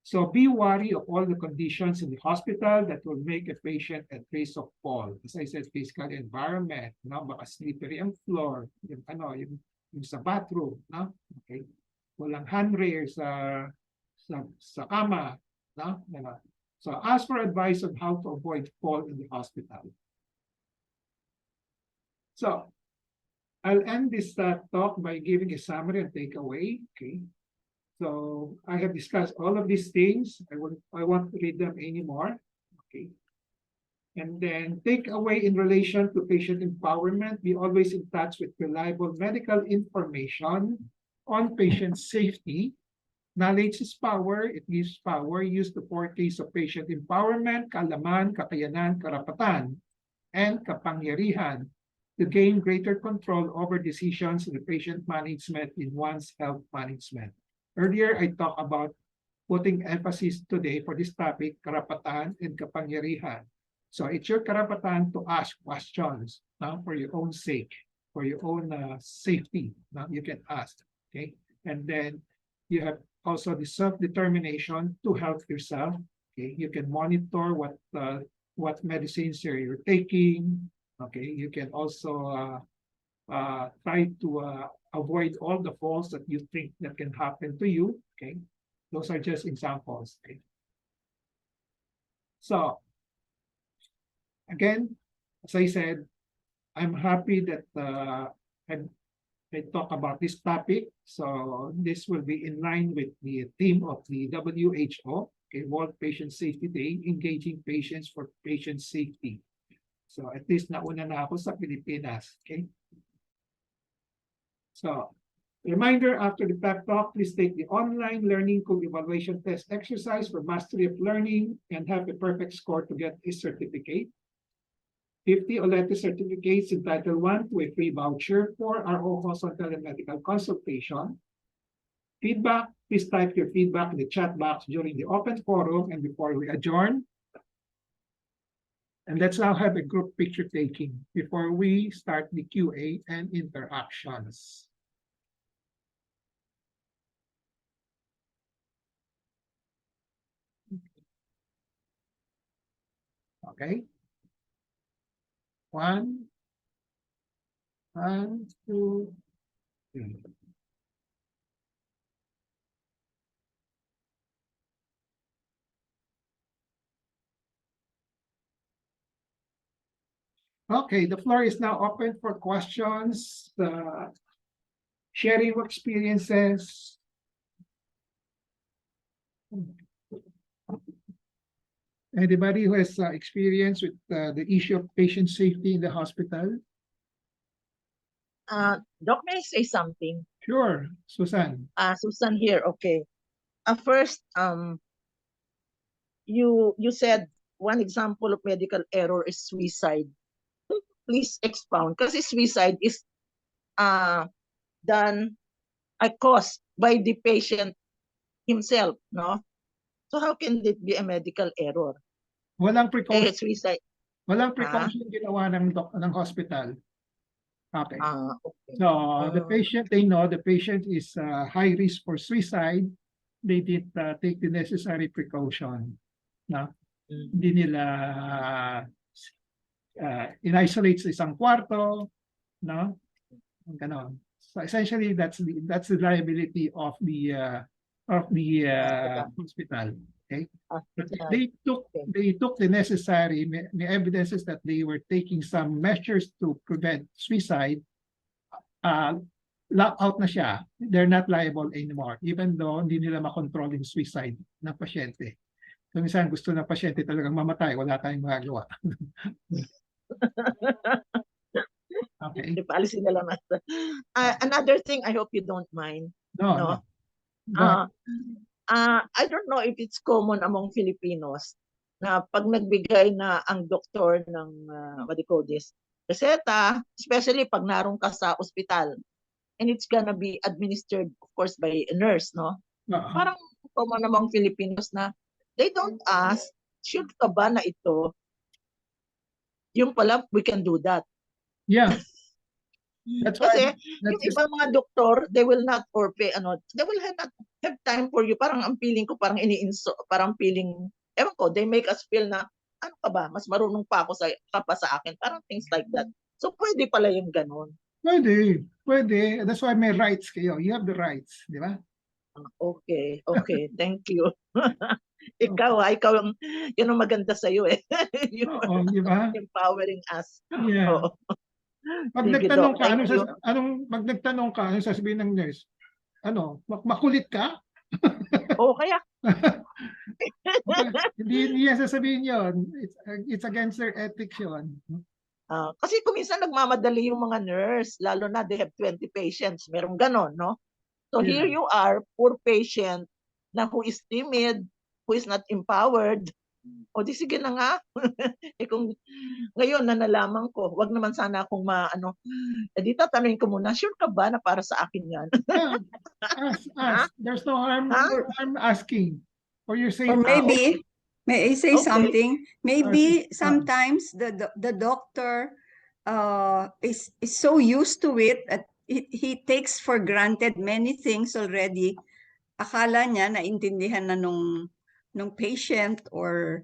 So be wary of all the conditions in the hospital that will make a patient at risk of fall. As I said, physical environment, no? Baka slippery ang floor, yung sa bathroom, no? Okay. Walang handrail sa kama, no? So ask for advice on how to avoid fall in the hospital. So I'll end this talk by giving a summary and takeaway. Okay. So I have discussed all of these things. I won't read them anymore. Okay. And then takeaway in relation to patient empowerment, be always in touch with reliable medical information on patient safety. Knowledge is power. It gives power. Use the 4 Ks of patient empowerment: kaalaman, kakayanan, karapatan, and kapangyarihan to gain greater control over decisions in the patient management in one's health management. Earlier, I talked about putting emphasis today for this topic, karapatan and kapangyarihan. So it's your karapatan to ask questions for your own sake, for your own safety. You can ask, okay? And then you have also the self-determination to help yourself. Okay, you can monitor what medicines you're taking. Okay, you can also try to avoid all the falls that you think that can happen to you. Okay, those are just examples. Okay, so again, as I said, I'm happy that I talk about this topic. So this will be in line with the theme of the WHO, okay, World Patient Safety Day, engaging patients for patient safety. So at least nauna na ako sa Pilipinas, okay? So reminder, after the PEP talk, please take the online learning co-evaluation test exercise for mastery of learning and have a perfect score to get a certificate. 50 OLETE certificates entitled 1 to a free voucher for ROJoson telemedical consultation. Feedback, please type your feedback in the chat box during the open forum and before we adjourn. And let's now have a group picture taking before we start the QA and interactions. Okay. 1, 2, 3. Okay, the floor is now open for questions, sharing of experiences. Anybody who has experience with the issue of patient safety in the hospital? Doc, may I say something? Sure, Susan. Susan here. Okay. First, you said one example of medical error is suicide. Please expound, because suicide is done caused by the patient himself, no? So how can it be a medical error? Walang precaution. Suicide. Walang precaution ginawa ng hospital. Okay. Okay. So the patient, they know the patient is high risk for suicide. They did take the necessary precaution. No? Hindi nila in-isolate sa isang kwarto, no? Ganon. So essentially, that's the liability of the hospital. Okay. They took the necessary evidences that they were taking some measures to prevent suicide. Lock out na siya. They're not liable anymore, even though hindi nila makontrol yung suicide ng pasyente. So minsan gusto ng pasyente talagang mamatay, wala tayong magagawa. Okay. Ipaalisin na lang natin. Another thing, I hope you don't mind. No, No? no. Go ahead. I don't know if it's common among Filipinos na pag nagbigay na ang doktor ng, what do you call this, reseta, especially pag naroon ka sa ospital, and it's gonna be administered, of course, by a nurse, no? Parang common among Filipinos na they don't ask, sure ka ba na ito? Yung pala, we can do that. Yeah. That's Kasi why yung ibang mga doktor, they will not they will not have time for you. Parang ang feeling ko, parang parang feeling, ewan ko, they make us feel na, ano ka ba, mas marunong pa ako ka pa sa akin. Parang things like that. So pwede pala yung ganun. pwede. That's why may rights kayo. You have the rights, di ba? Okay, thank you. Ikaw yun ang maganda sa'yo eh. Oo, di ba? Empowering us. Yeah. Oo. Pag Sige, nagtanong Doc, ka, thank you. pag nagtanong ka, ano sasabihin ng nurse? Makulit ka? Oo, kaya Hindi niya sasabihin yun. It's against their ethics yun. kasi kuminsan nagmamadali yung mga nurse, lalo na they have 20 patients, merong ganon, no? So Yeah. here you are, poor patient, na who is timid, who is not empowered. O di sige na nga. Kung ngayon na nalaman ko, wag naman sana akong di tatanungin ko muna, sure ka ba na para sa akin yan? Yeah. Ask. There's no harm asking for your Or safety. maybe, may I say Okay. something? Maybe Sige. sometimes the doctor is so used to it that he takes for granted many things already. Akala niya naintindihan na nung patient, or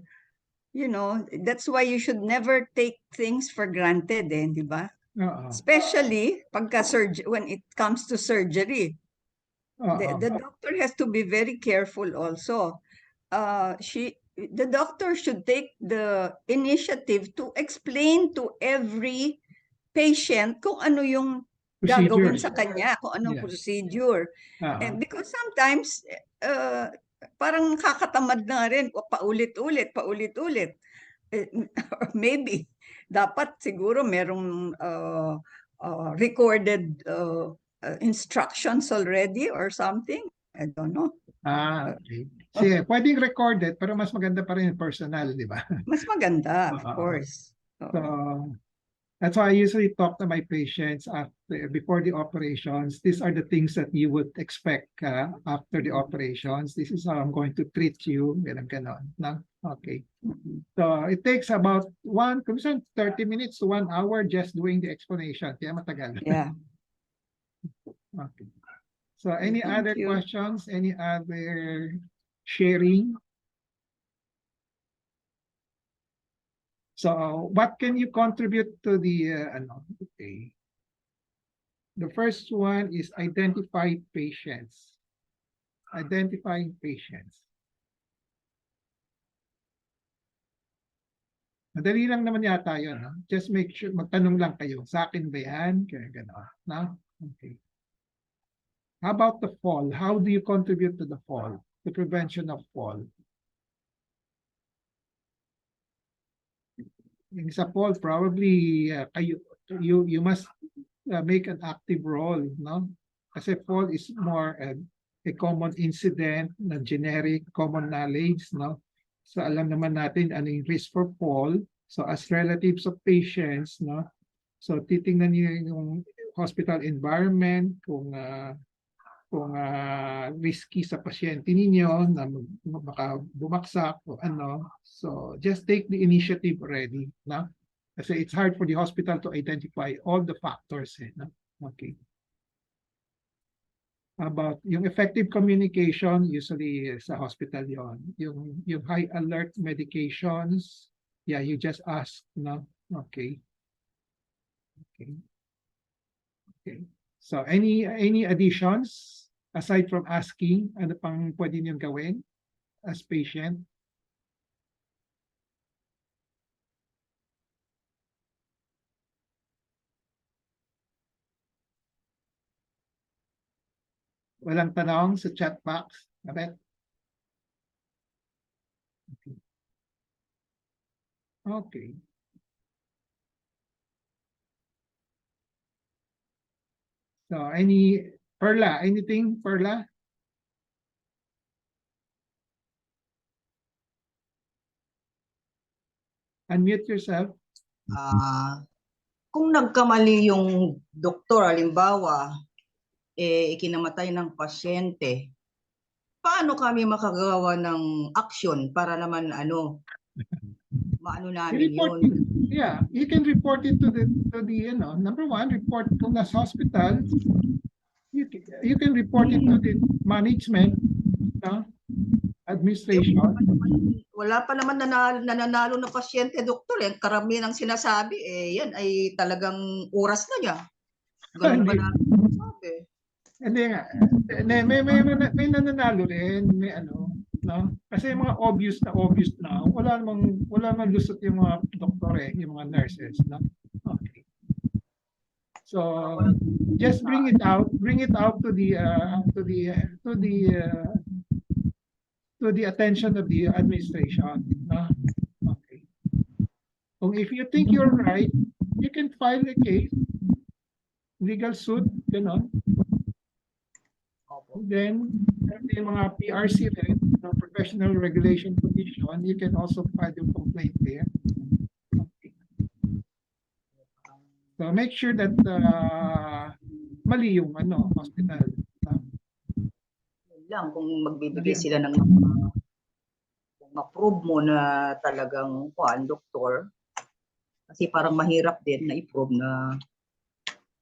that's why you should never take things for granted, di ba? Especially when it comes to surgery. The doctor has to be very careful also. The doctor should take the initiative to explain to every patient kung ano yung gagawin sa kanya, kung anong procedure. And because sometimes parang nakakatamad na rin, paulit-ulit. Or maybe dapat siguro merong recorded instructions already or something. I don't know. Okay. Sige, pwedeng recorded, pero mas maganda pa rin yung personal, di ba? Mas maganda, of course. So, that's why I usually talk to my patients before the operations. These are the things that you would expect after the operations. This is how I'm going to treat you. Ganon. No? Okay. So it takes about 30 minutes to 1 hour just doing the explanation. Kaya matagal. Yeah. Okay. So any Thank other you. questions? Any other sharing? So what can you contribute to the okay. The first one is identify patients. Identifying patients. Madali lang naman yata yun. No? Just make sure, magtanong lang kayo. Sa akin ba yan? Kaya gano'n. No? Okay. How about the fall? How do you contribute to the fall? The prevention of fall? In sa fall, probably you must make an active role, no? Kasi fall is more a common incident, na generic common knowledge, no? So alam naman natin ano yung risk for fall. So as relatives of patients, no? So titingnan niyo yung hospital environment, kung risky sa pasyente ninyo na baka bumaksak o ano. So just take the initiative already, no? Kasi it's hard for the hospital to identify all the factors, no? Okay. About yung effective communication, usually sa hospital yon. Yung high alert medications, yeah, you just ask, no? Okay. Okay. Okay. So any additions aside from asking, ano pang pwede niyong gawin as patient? Walang tanong sa chat box? Okay. Okay. So, Perla, anything, Perla? Unmute yourself. Kung nagkamali yung doktor, halimbawa, ikinamatay ng pasyente, paano kami makagawa ng action para naman maano namin Report yun? it. Yeah, you can report it to the number one, report to the hospital. You can report it to the management, administration. Wala pa naman nananalo na pasyente, doktor. Karamihan ang sinasabi, yan ay talagang oras na niya. Ganun ba natin sabi? Hindi nga. May nananalo rin, may no? Kasi yung mga obvious na, wala namang lusot yung mga doktor yung mga nurses, no? Okay. So just bring it out to the attention of the administration, no? Okay. If you think you're right, you can file a case, legal suit, ganon. Then, yung mga PRC rin, Professional Regulation Commission, you can also file your complaint there. Okay. So make sure that mali yung hospital. Yun lang, kung magbibigay sila ng kung ma-prove mo na talagang doktor, kasi parang mahirap din na i-prove na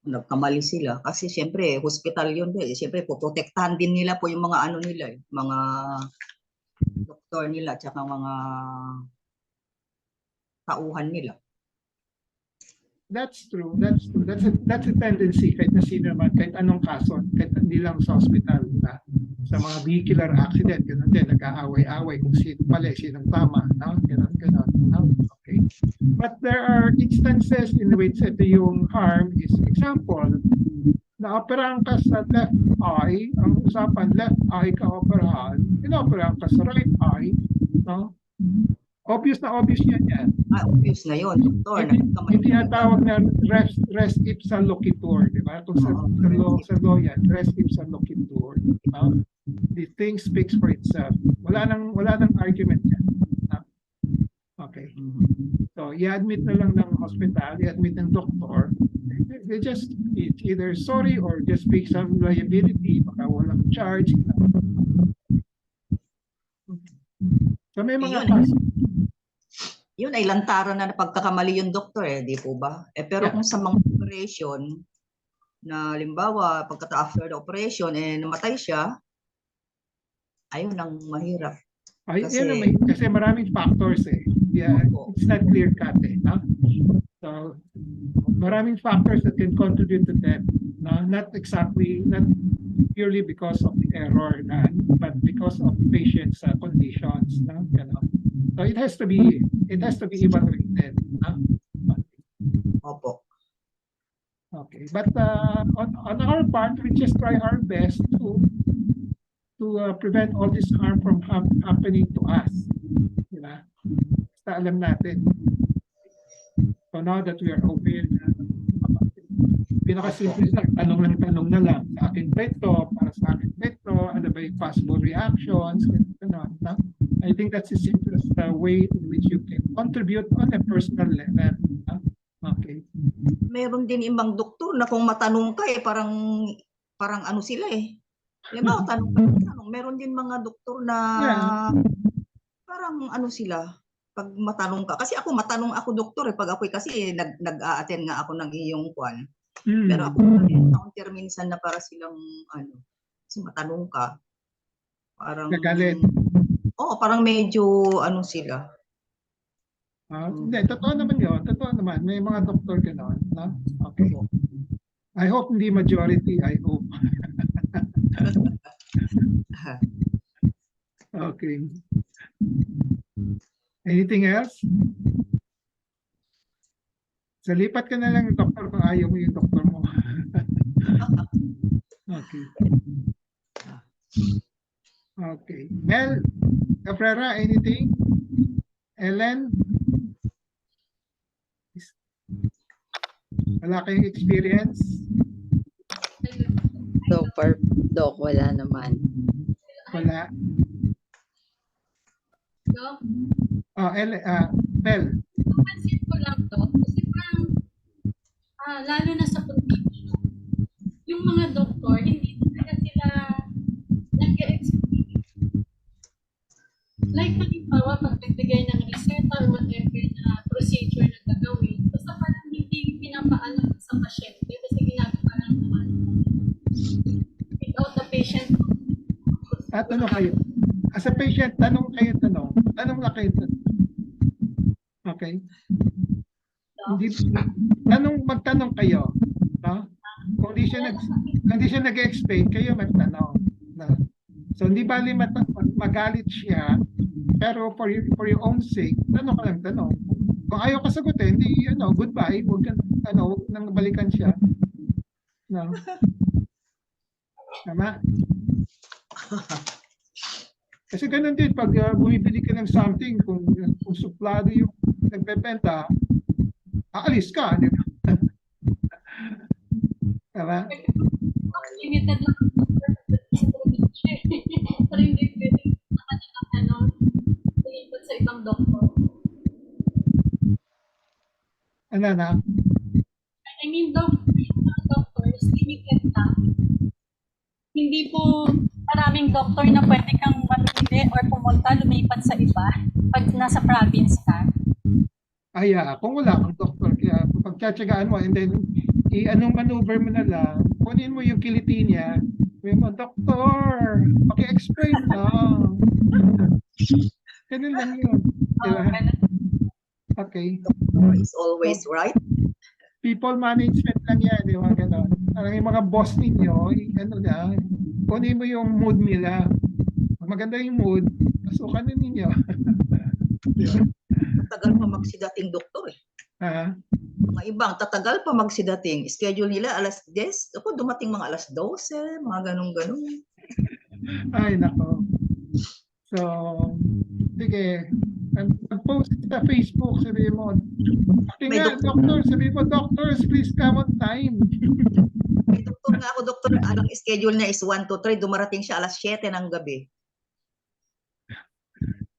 nagkamali sila. Kasi siyempre, hospital yun. Siyempre, poprotektahan din nila po yung mga nila, mga doktor nila at saka mga tauhan nila. That's true. That's a tendency kahit na sino naman, kahit anong kaso, kahit hindi lang sa hospital, sa mga vehicular accident, gano'n din, nag-aaway-away kung sino mali, sinong tama, no? Gano'n. No? Okay. But there are instances in which ito yung harm is, example, naoperahan ka sa left eye, ang usapan left eye ka operahan, inoperahan ka sa right eye, no? Obvious yan yan. Obvious na yun, doktor. Yung tinatawag na res ipsa loquitur, di ba? Kung sa law yan, res ipsa loquitur. The thing speaks for itself. Wala nang argument yan. Okay. So, i-admit na lang ng hospital, i-admit ng doktor. They just, it's either sorry or just speak some liability, baka walang charge. So, may mga kaso. Yun ay lantaran na pagkakamali yung doktor di po ba? Pero kung sa mga operation na halimbawa after the operation namatay siya, ayun ang mahirap. Kasi maraming factors Yeah, it's not clear cut no? So maraming factors that can contribute to death. No? Not purely because of the error but because of the patient's conditions. No? So it has to be evaluated. No? Opo. Okay, but on our part, we just try our best to prevent all this harm from happening to us. Diba? Basta alam natin. So now that we are aware na pinakasimple tanong na lang, sa akin ba ito, para sa akin ba ito, ano ba yung possible reactions, no? I think that's the simplest way in which you can contribute on a personal level. No? Okay. Meron din ibang doktor na kung matanong ka parang sila Halimbawa, tanong. Meron din mga doktor na parang sila pag matanong ka. Kasi ako matanong ako doktor pag ako kasi nag-a-attend nga ako ng iyong kwan. Pero ako encounter minsan na para silang kasi matanong ka. Parang nagalit. Parang medyo sila. Hindi, totoo naman yun. Totoo naman. May mga doktor gano'n. No? Okay. I hope hindi majority. I hope. Okay. Anything else? So, lipat ka na lang yung doktor kung ayaw mo yung doktor mo. Okay. Okay. Mel Cabrera, anything? Ellen? Wala kayong experience? So far, Doc, wala naman. Wala. Doc, Mel, napansin ko lang, Doc, kasi parang, lalo na sa pagpipino, yung mga doktor, hindi talaga sila nag-explain. Like, halimbawa, pag nagbigay ng reseta or whatever na procedure na gagawin, basta parang hindi pinapaalam sa pasyente kasi ginagawa lang naman without the patient. tanong kayo. As a patient, tanong na kayo. Okay? Hindi, magtanong kayo. No? Kung di siya nag-explain, kayo magtanong. No? So, hindi bali magalit siya, pero for your own sake, tanong ka lang tanong. Kung ayaw ka sagutin, hindi, goodbye, huwag nang balikan siya. No? Tama? Kasi ganun din, pag bumibili ka ng something, kung suplado yung nagbebenta, aalis ka, di ba? Tama? Limited lang sa probinsya. Pero hindi pwede lipat sa ibang doktor. Ano na? I mean, yung mga doctors, limited lang. Hindi po maraming doktor na pwede kang mamili or pumunta, lumipat sa iba pag nasa province ka. Kung wala kang doktor, kaya pagtsatsagaan mo, and then, anong maneuver mo na lang, kunin mo yung kiliti niya, sabi mo, doktor, paki-explain na. Ganun lang yun. Diba? Okay. Doctor is always right. People management lang yan, di ba? Ganon. Parang yung mga boss ninyo, kunin mo yung mood nila. Pag maganda yung mood, pasukan na ninyo. Diba? Tatagal pa magsidating doktor eh. Mga ibang tatagal pa magsidating. Schedule nila alas 10. Ako dumating mga alas 12, mga ganun-ganun. Ay, nako. So, sige. Mag-post sa Facebook, sabi mo, sabi mo, doctors, please come on time. May doktor nga ako, doktor. Ang schedule niya is 1 to 3. Dumarating siya alas 7 ng gabi.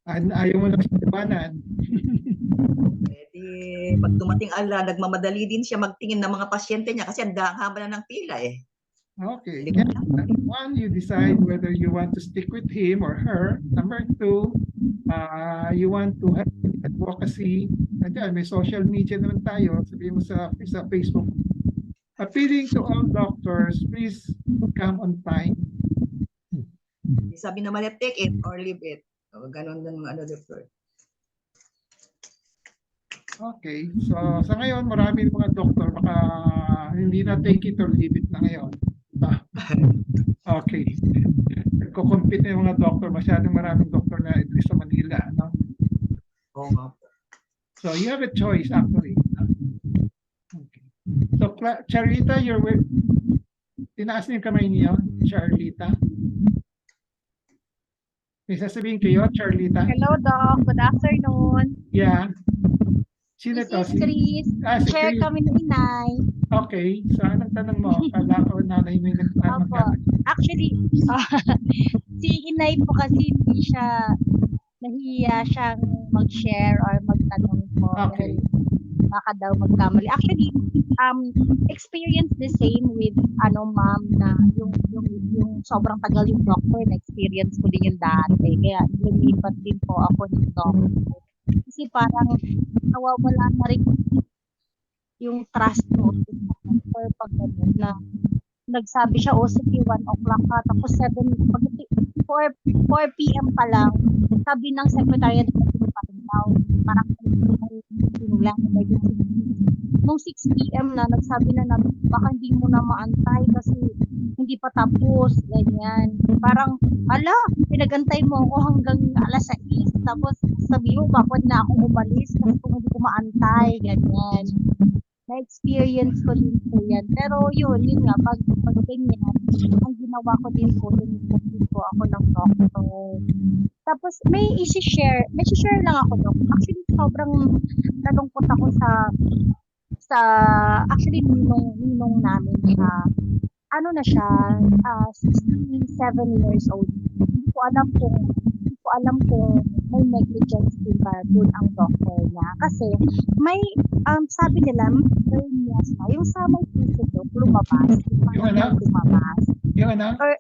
Ayaw mo na sibanan. Pwede, pag dumating nagmamadali din siya magtingin ng mga pasyente niya kasi ang haba na ng pila eh. Okay. One, you decide whether you want to stick with him or her. Number two, you want to have advocacy. Again, may social media naman tayo. Sabihin mo sa Facebook. Appealing to all doctors, please come on time. Sabi naman niya, take it or leave it. So, ganun din mga doktor. Okay. So, sa ngayon, marami mga doktor, baka hindi na take it or leave it na ngayon. Okay. Nagko-compete na yung mga doktor. Masyadong maraming doktor na ito sa Manila. No? Oo nga po. So, you have a choice actually. Okay. So, Charita, tinaas niyo yung kamay niyo, Charlita. May sasabihin kayo, Charlita? Hello, Doc. Good afternoon. Yeah. Sino to? This is Chris. Si Share Chris. kami ng inay. Okay. So, anong tanong mo? Kala ko nanay mo yung Opo. Actually, si inay po kasi hindi siya nahiya siyang mag-share or magtanong po. Okay. Baka daw magkamali. Actually, experience the same with ma'am na yung sobrang tagal yung doctor na experience ko din yung dati. Kaya lumipat din po ako ng doctor. Kasi parang nawawala na rin yung trust mo sa doctor pag na nagsabi siya, sige, 1 o'clock ka, tapos 4 p.m. pa lang, sabi ng secretary pa rin daw, parang lang, nung 6 p.m. na, nagsabi na namin, baka hindi mo na maantay kasi hindi pa tapos, ganyan. Parang, pinagantay mo ako hanggang alas 6, tapos sabi mo, bakit na ako umalis kasi kung hindi ko maantay, ganyan. Na-experience ko din po yan. Pero yun nga, pag ganyan, ang ginawa ko din po, din po ako ng doctor. Tapos may isi-share lang ako, Doc. Actually, sobrang nalungkot ako sa actually, ninong namin siya. ano na siya, 67 years old. Hindi ko alam kung may negligence din ba doon ang doctor niya. Kasi may, sabi nila, may hernia siya. Yung sa may puso do, lumabas. Yung ano? Lumabas. Yung ano? Or,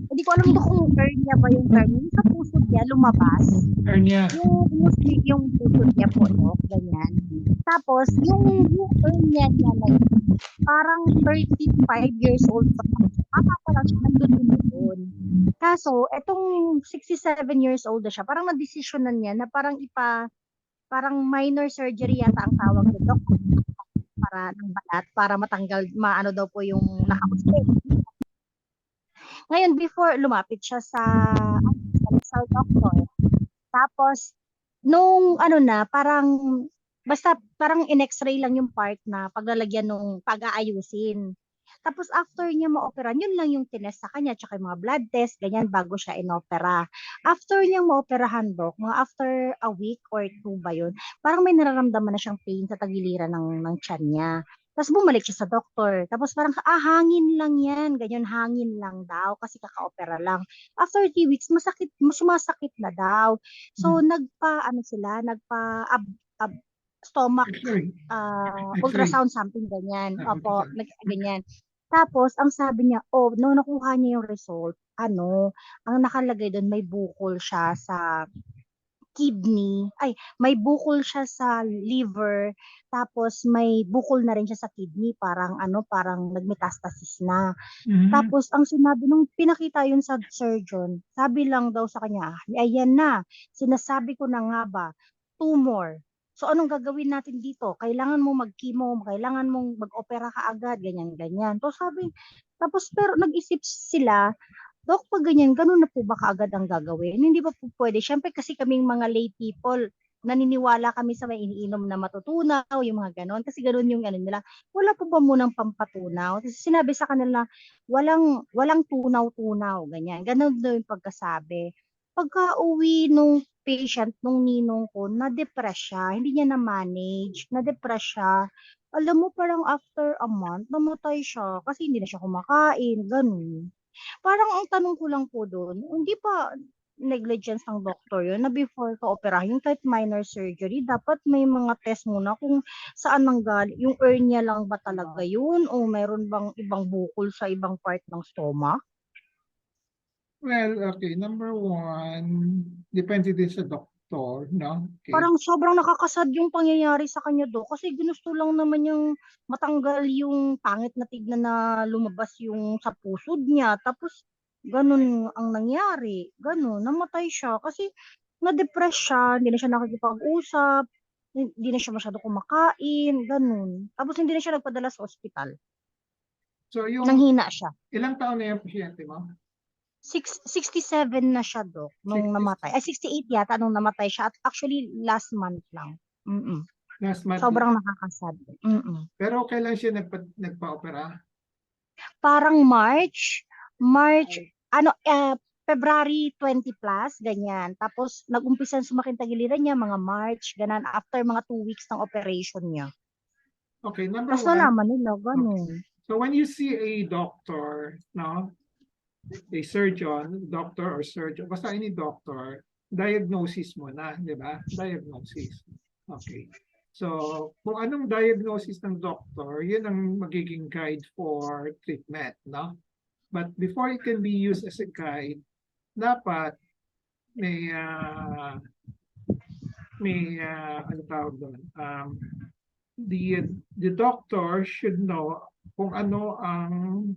hindi ko alam kung hernia ba yung term. Yung sa puso niya, lumabas. Hernia. Yung puso niya po, no? Ganyan. Tapos, yung hernia niya na yun, parang 35 years old pa lang siya. Tama pa lang siya, nandun doon. Kaso, etong 67 years old na siya, parang na-desisyonan niya na parang minor surgery yata ang tawag nito para ng balat, para matanggal, maano daw po yung nakausap. Ngayon, before lumapit siya sa doctor, tapos, nung ano na, basta parang in-x-ray lang yung part na paglalagyan nung pag-aayusin. Tapos after niya ma-operan, yun lang yung tinest sa kanya, tsaka yung mga blood test, ganyan, bago siya inopera. After niyang ma-operahan, Doc, mga after a week or 2 ba yun, parang may nararamdaman na siyang pain sa tagiliran ng tiyan niya. Tapos bumalik siya sa doktor. Tapos parang, hangin lang yan. Ganyan, hangin lang daw kasi kaka-opera lang. After 3 weeks, sumasakit na daw. So, stomach X-ray. ultrasound something ganyan. Ah, Opo, ultrasound. ganyan. Tapos, ang sabi niya, nung nakuha niya yung result, ang nakalagay doon, may bukol siya sa kidney, may bukol siya sa liver, tapos may bukol na rin siya sa kidney, parang nagmetastasis na. Mhm. Tapos, ang sinabi nung pinakita yun sa surgeon, sabi lang daw sa kanya, ayan na, sinasabi ko na nga ba, tumor. So, anong gagawin natin dito? Kailangan mo mag-chemo, kailangan mong mag-opera ka agad, ganyan. Tapos pero nag-isip sila, Dok, pag ganyan, ganun na po ba kaagad ang gagawin? Hindi ba po pwede? Siyempre kasi kaming mga lay people, naniniwala kami sa may iniinom na matutunaw, yung mga ganon. Kasi ganun yung ano nila. Wala po ba munang pampatunaw? Kasi sinabi sa kanila, walang tunaw-tunaw, ganyan. Ganun daw yung pagkasabi. Pagka uwi nung patient, nung ninong ko, na-depress siya, hindi niya na-manage, na-depress siya. Alam mo, parang after a month, namatay siya kasi hindi na siya kumakain, ganun. Parang ang tanong ko lang po doon, hindi pa negligence ng doktor yun na before ka operahin kahit minor surgery, dapat may mga test muna kung saan nanggaling, yung hernia lang ba talaga yun o meron bang ibang bukol sa ibang part ng stomach? Well, okay. Number one, depende din sa doktor, no? Okay. Parang sobrang nakakasad yung pangyayari sa kanya do kasi ginusto lang naman yung matanggal yung pangit na tignan na lumabas yung sa pusod niya tapos ganun ang nangyari, ganun, namatay siya kasi na-depress siya, hindi na siya nakikipag-usap, hindi na siya masyado kumakain, ganun. Tapos hindi na siya nagpadala sa ospital, So yung nanghina siya. ilang taon na yung pasyente mo? 67 na siya, Dok, nung 60. namatay. Ay, 68 yata nung namatay siya. At actually, last month lang. Last month. Sobrang nakakasad. Pero kailan siya nagpa-opera? Parang March, February 20 plus, ganyan. Tapos, nag-umpisa sumakit tagiliran niya, mga March, ganyan, after mga 2 weeks ng operation niya. Okay, number Tapos one. nalaman nila, ganun. So when you see a doctor, no, a surgeon, doctor or surgeon, basta any doctor, diagnosis mo na, di ba? Diagnosis. Okay. So, kung anong diagnosis ng doctor, yun ang magiging guide for treatment, no? But before it can be used as a guide, dapat may ano tawag doon? The doctor should know kung ano ang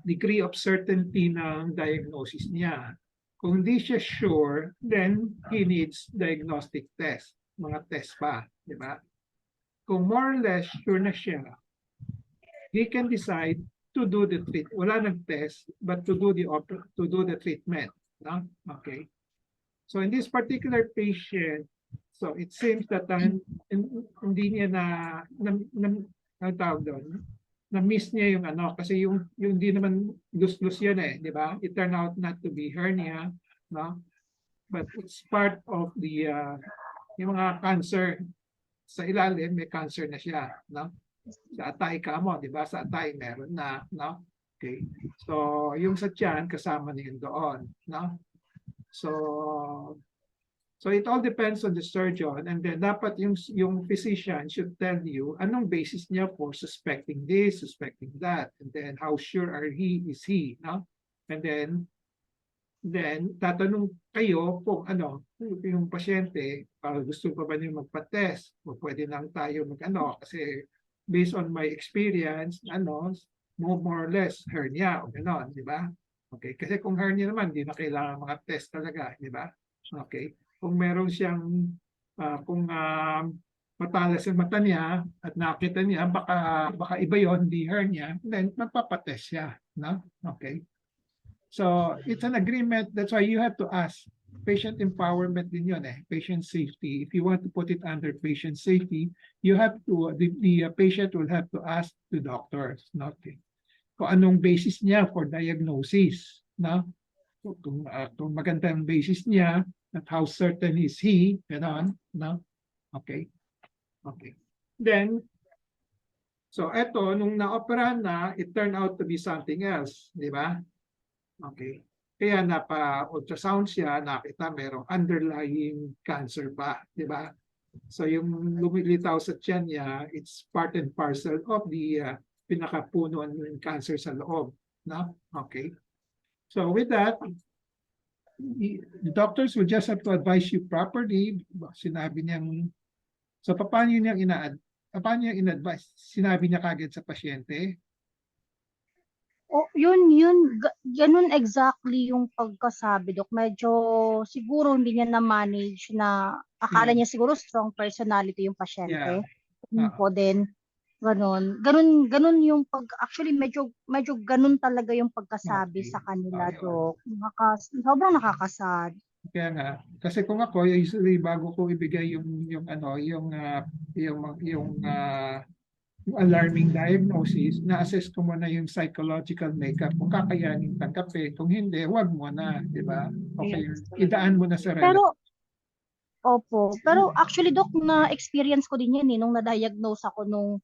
degree of certainty ng diagnosis niya. Kung hindi siya sure, then he needs diagnostic test, mga test pa, di ba? Kung more or less sure na siya, he can decide to do the treatment. Wala nag-test, but to do the treatment. No? Okay. So in this particular patient, so it seems that hindi niya tawag doon, na-miss niya yung ano, kasi yung hindi naman lus-lus yun di ba? It turned out not to be hernia, no? But it's part of the, yung mga cancer, sa ilalim may cancer na siya, no? Sa atay ka mo, di ba? Sa atay meron na, no? Okay. So, yung sa tiyan, kasama na yun doon, no? So it all depends on the surgeon, and then dapat yung physician should tell you anong basis niya for suspecting this, suspecting that, and then how sure is he, no? And then tatanong kayo kung ano yung pasyente, gusto pa ba niyo magpa-test o pwede lang tayo mag-ano kasi based on my experience, ano, more or less hernia o gano'n, di ba? Okay, kasi kung hernia naman, di na kailangan mga test talaga, di ba? Okay, kung meron siyang, kung matalas ang mata niya at nakita niya, baka iba yon, di hernia, then magpapatest siya, no? Okay. So it's an agreement. That's why you have to ask. Patient empowerment din yun eh. Patient safety. If you want to put it under patient safety, you have to, the patient will have to ask the doctors, okay, kung anong basis niya for diagnosis, no? Kung maganda ang basis niya, at how certain is he, gano'n, no? Okay. Okay. Then, so eto, nung na-operahan na, it turned out to be something else, di ba? Okay. Kaya napa-ultrasound siya, nakita merong underlying cancer pa, di ba? So yung lumilitaw sa tiyan niya, it's part and parcel of the pinakapunuan ng cancer sa loob. No? Okay. So with that, the doctors will just have to advise you properly. Sinabi niyang, so paano niya in-advise? Sinabi niya kagad sa pasyente? O, ganun exactly yung pagkasabi, Dok. Medyo siguro hindi niya na-manage na akala niya siguro strong personality yung pasyente. Po din, ganun yung actually medyo ganun talaga yung pagkasabi sa kanila, Dok. Sobrang nakakasad. Kaya nga, kasi kung ako, usually bago ko ibigay yung alarming diagnosis, na-assess ko muna yung psychological makeup. Kung kakayanin tanggapin, kung hindi, huwag mo na, di ba? Okay, idaan mo na sa Pero, opo. Pero actually, Dok, na-experience ko din yan nung na-diagnose ako nung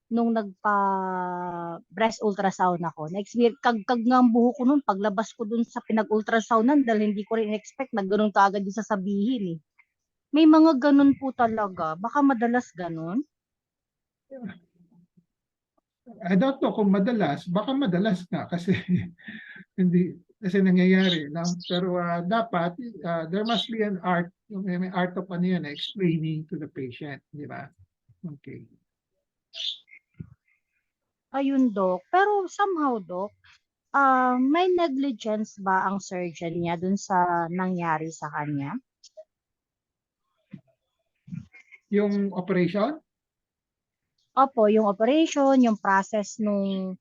nagpa-breast ultrasound ako. Na-experience, kagkag nga ang buho ko nun, paglabas ko dun sa pinag-ultrasoundan, dahil hindi ko rin expect na ganun kaagad yung sasabihin eh. May mga ganun po talaga. Baka madalas ganun. I don't know kung madalas, baka madalas nga kasi hindi kasi nangyayari lang. Pero dapat there must be an art, may art of ano yan, explaining to the patient, di ba? Okay. Ayun, Dok. Pero somehow, Dok, may negligence ba ang surgeon niya dun sa nangyari sa kanya? Yung operation? Opo, yung operation, yung process nung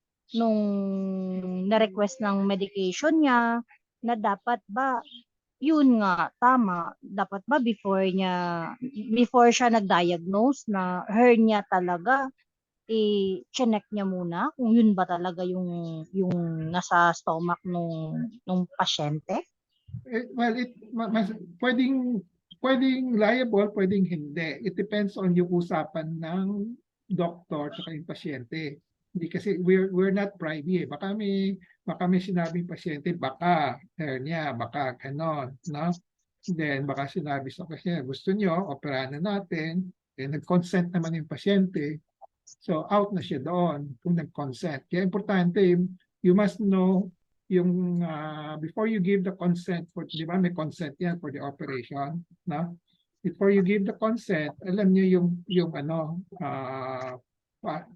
na-request ng medication niya, na dapat ba, yun nga, tama, dapat ba before siya nag-diagnose na hernia talaga, i-check niya muna kung yun ba talaga yung nasa stomach nung pasyente? Well, pwedeng liable, pwedeng hindi. It depends on yung usapan ng doktor at yung pasyente. Hindi kasi we're not privy. Baka may sinabing pasyente, baka hernia, baka ganon, no? Then baka sinabi sa pasyente, gusto nyo, operahan na natin. Then nag-consent naman yung pasyente. So out na siya doon kung nag-consent. Kaya importante, you must know yung before you give the consent for, di ba may consent yan for the operation, no? Before you give the consent, alam niyo yung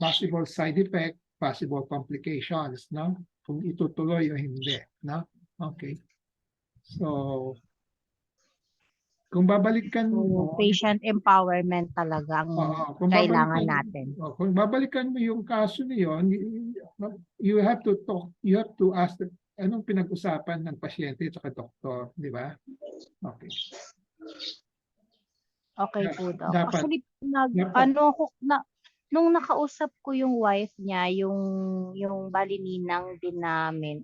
possible side effect, possible complications, no? Kung itutuloy o hindi, no? Okay. So kung babalikan mo, patient empowerment talaga ang kailangan natin. Kung babalikan mo yung kaso niyon, you have to ask anong pinag-usapan ng pasyente at doktor, di ba? Okay. Okay po, Doc. Dapat. Actually, nung nakausap ko yung wife niya, yung balininang din namin,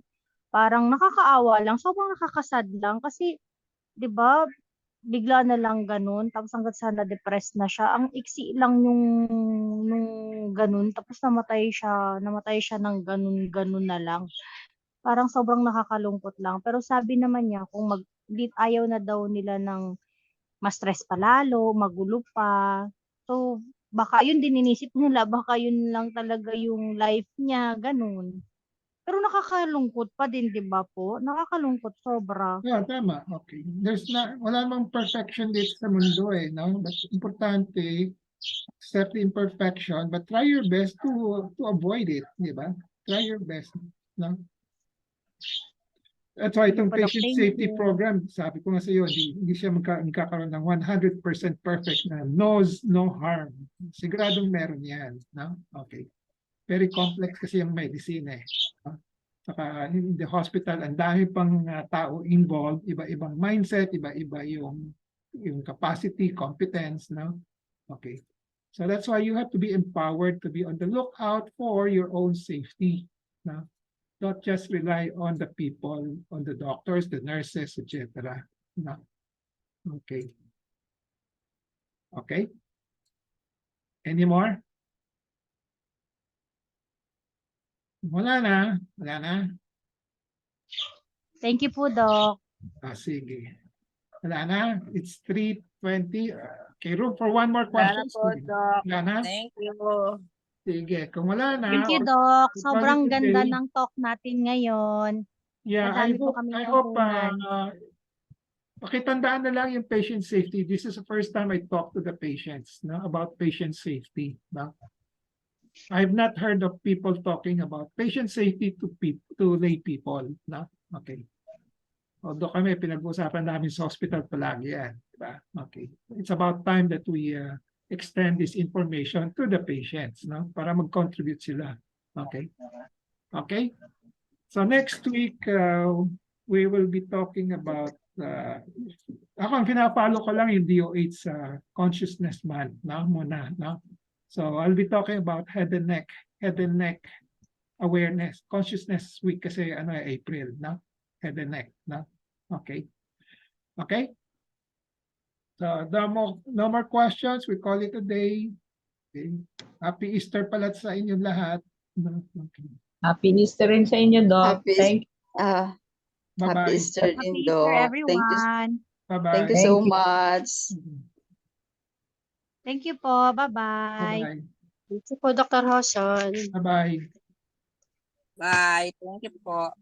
parang nakakaawa lang, sobrang nakakasad lang kasi, di ba, bigla na lang ganun, tapos hanggang sa na-depress na siya. Ang iksi lang nung ganun, tapos namatay siya ng ganun na lang. Parang sobrang nakakalungkot lang. Pero sabi naman niya, kung ayaw na daw nila ng ma-stress pa lalo, magulo pa. So, baka yun din inisip nila, baka yun lang talaga yung life niya, ganun. Pero nakakalungkot pa din, di ba po? Nakakalungkot sobra. Yeah, tama. Okay. Wala namang perfection dito sa mundo eh, no? But importante, accept the imperfection, but try your best to avoid it, di ba? Try your best, no? That's why itong Thank you, patient Doc. safety Thank you. program, sabi ko nga sa iyo, hindi siya magkakaroon ng 100% perfect na no harm. Siguradong meron yan, no? Okay. Very complex kasi yung medicine eh. No? Saka in the hospital, ang dami pang tao involved, iba-ibang mindset, iba-iba yung capacity, competence, no? Okay. So that's why you have to be empowered to be on the lookout for your own safety, no? Not just rely on the people, on the doctors, the nurses, etc. No? Okay. Okay. Any more? Wala na. Wala na. Thank you po, Doc. Sige. Wala na. It's 3:20. Okay, room for one more question. Wala na. Thank you. Sige. Kung wala na. Thank you, or- Doc. or Sobrang call it a ganda day. ng talk natin ngayon. Yeah, I Madami po hope, kaming I hope natutunan. pakitandaan na lang yung patient safety. This is the first time I talk to the patients, no, about patient safety. No? I've not heard of people talking about patient safety to lay people. No? Okay. Although kami, pinag-uusapan namin sa hospital palagi yan. Diba? Okay. It's about time that we extend this information to the patients, no? Para mag-contribute sila. Okay. Okay. So next week, we will be talking about, ako ang pinapalo ko lang yung DOH Consciousness Month, no? Muna, no? So I'll be talking about head and neck awareness, consciousness week kasi April, no? Head and neck, no? Okay. Okay. So no more questions. We call it a day. Okay. Happy Easter pala sa inyong lahat. No? Okay. Happy Easter rin sa inyo, Doc. Happy, Thank happy Bye-bye. Easter Happy din, Easter, Doc. everyone. Bye-bye. Thank you so Thank you. much. Thank you po. Bye-bye. Bye-bye. Thank you po, Dr. Roson. Bye-bye. Bye. Thank you po.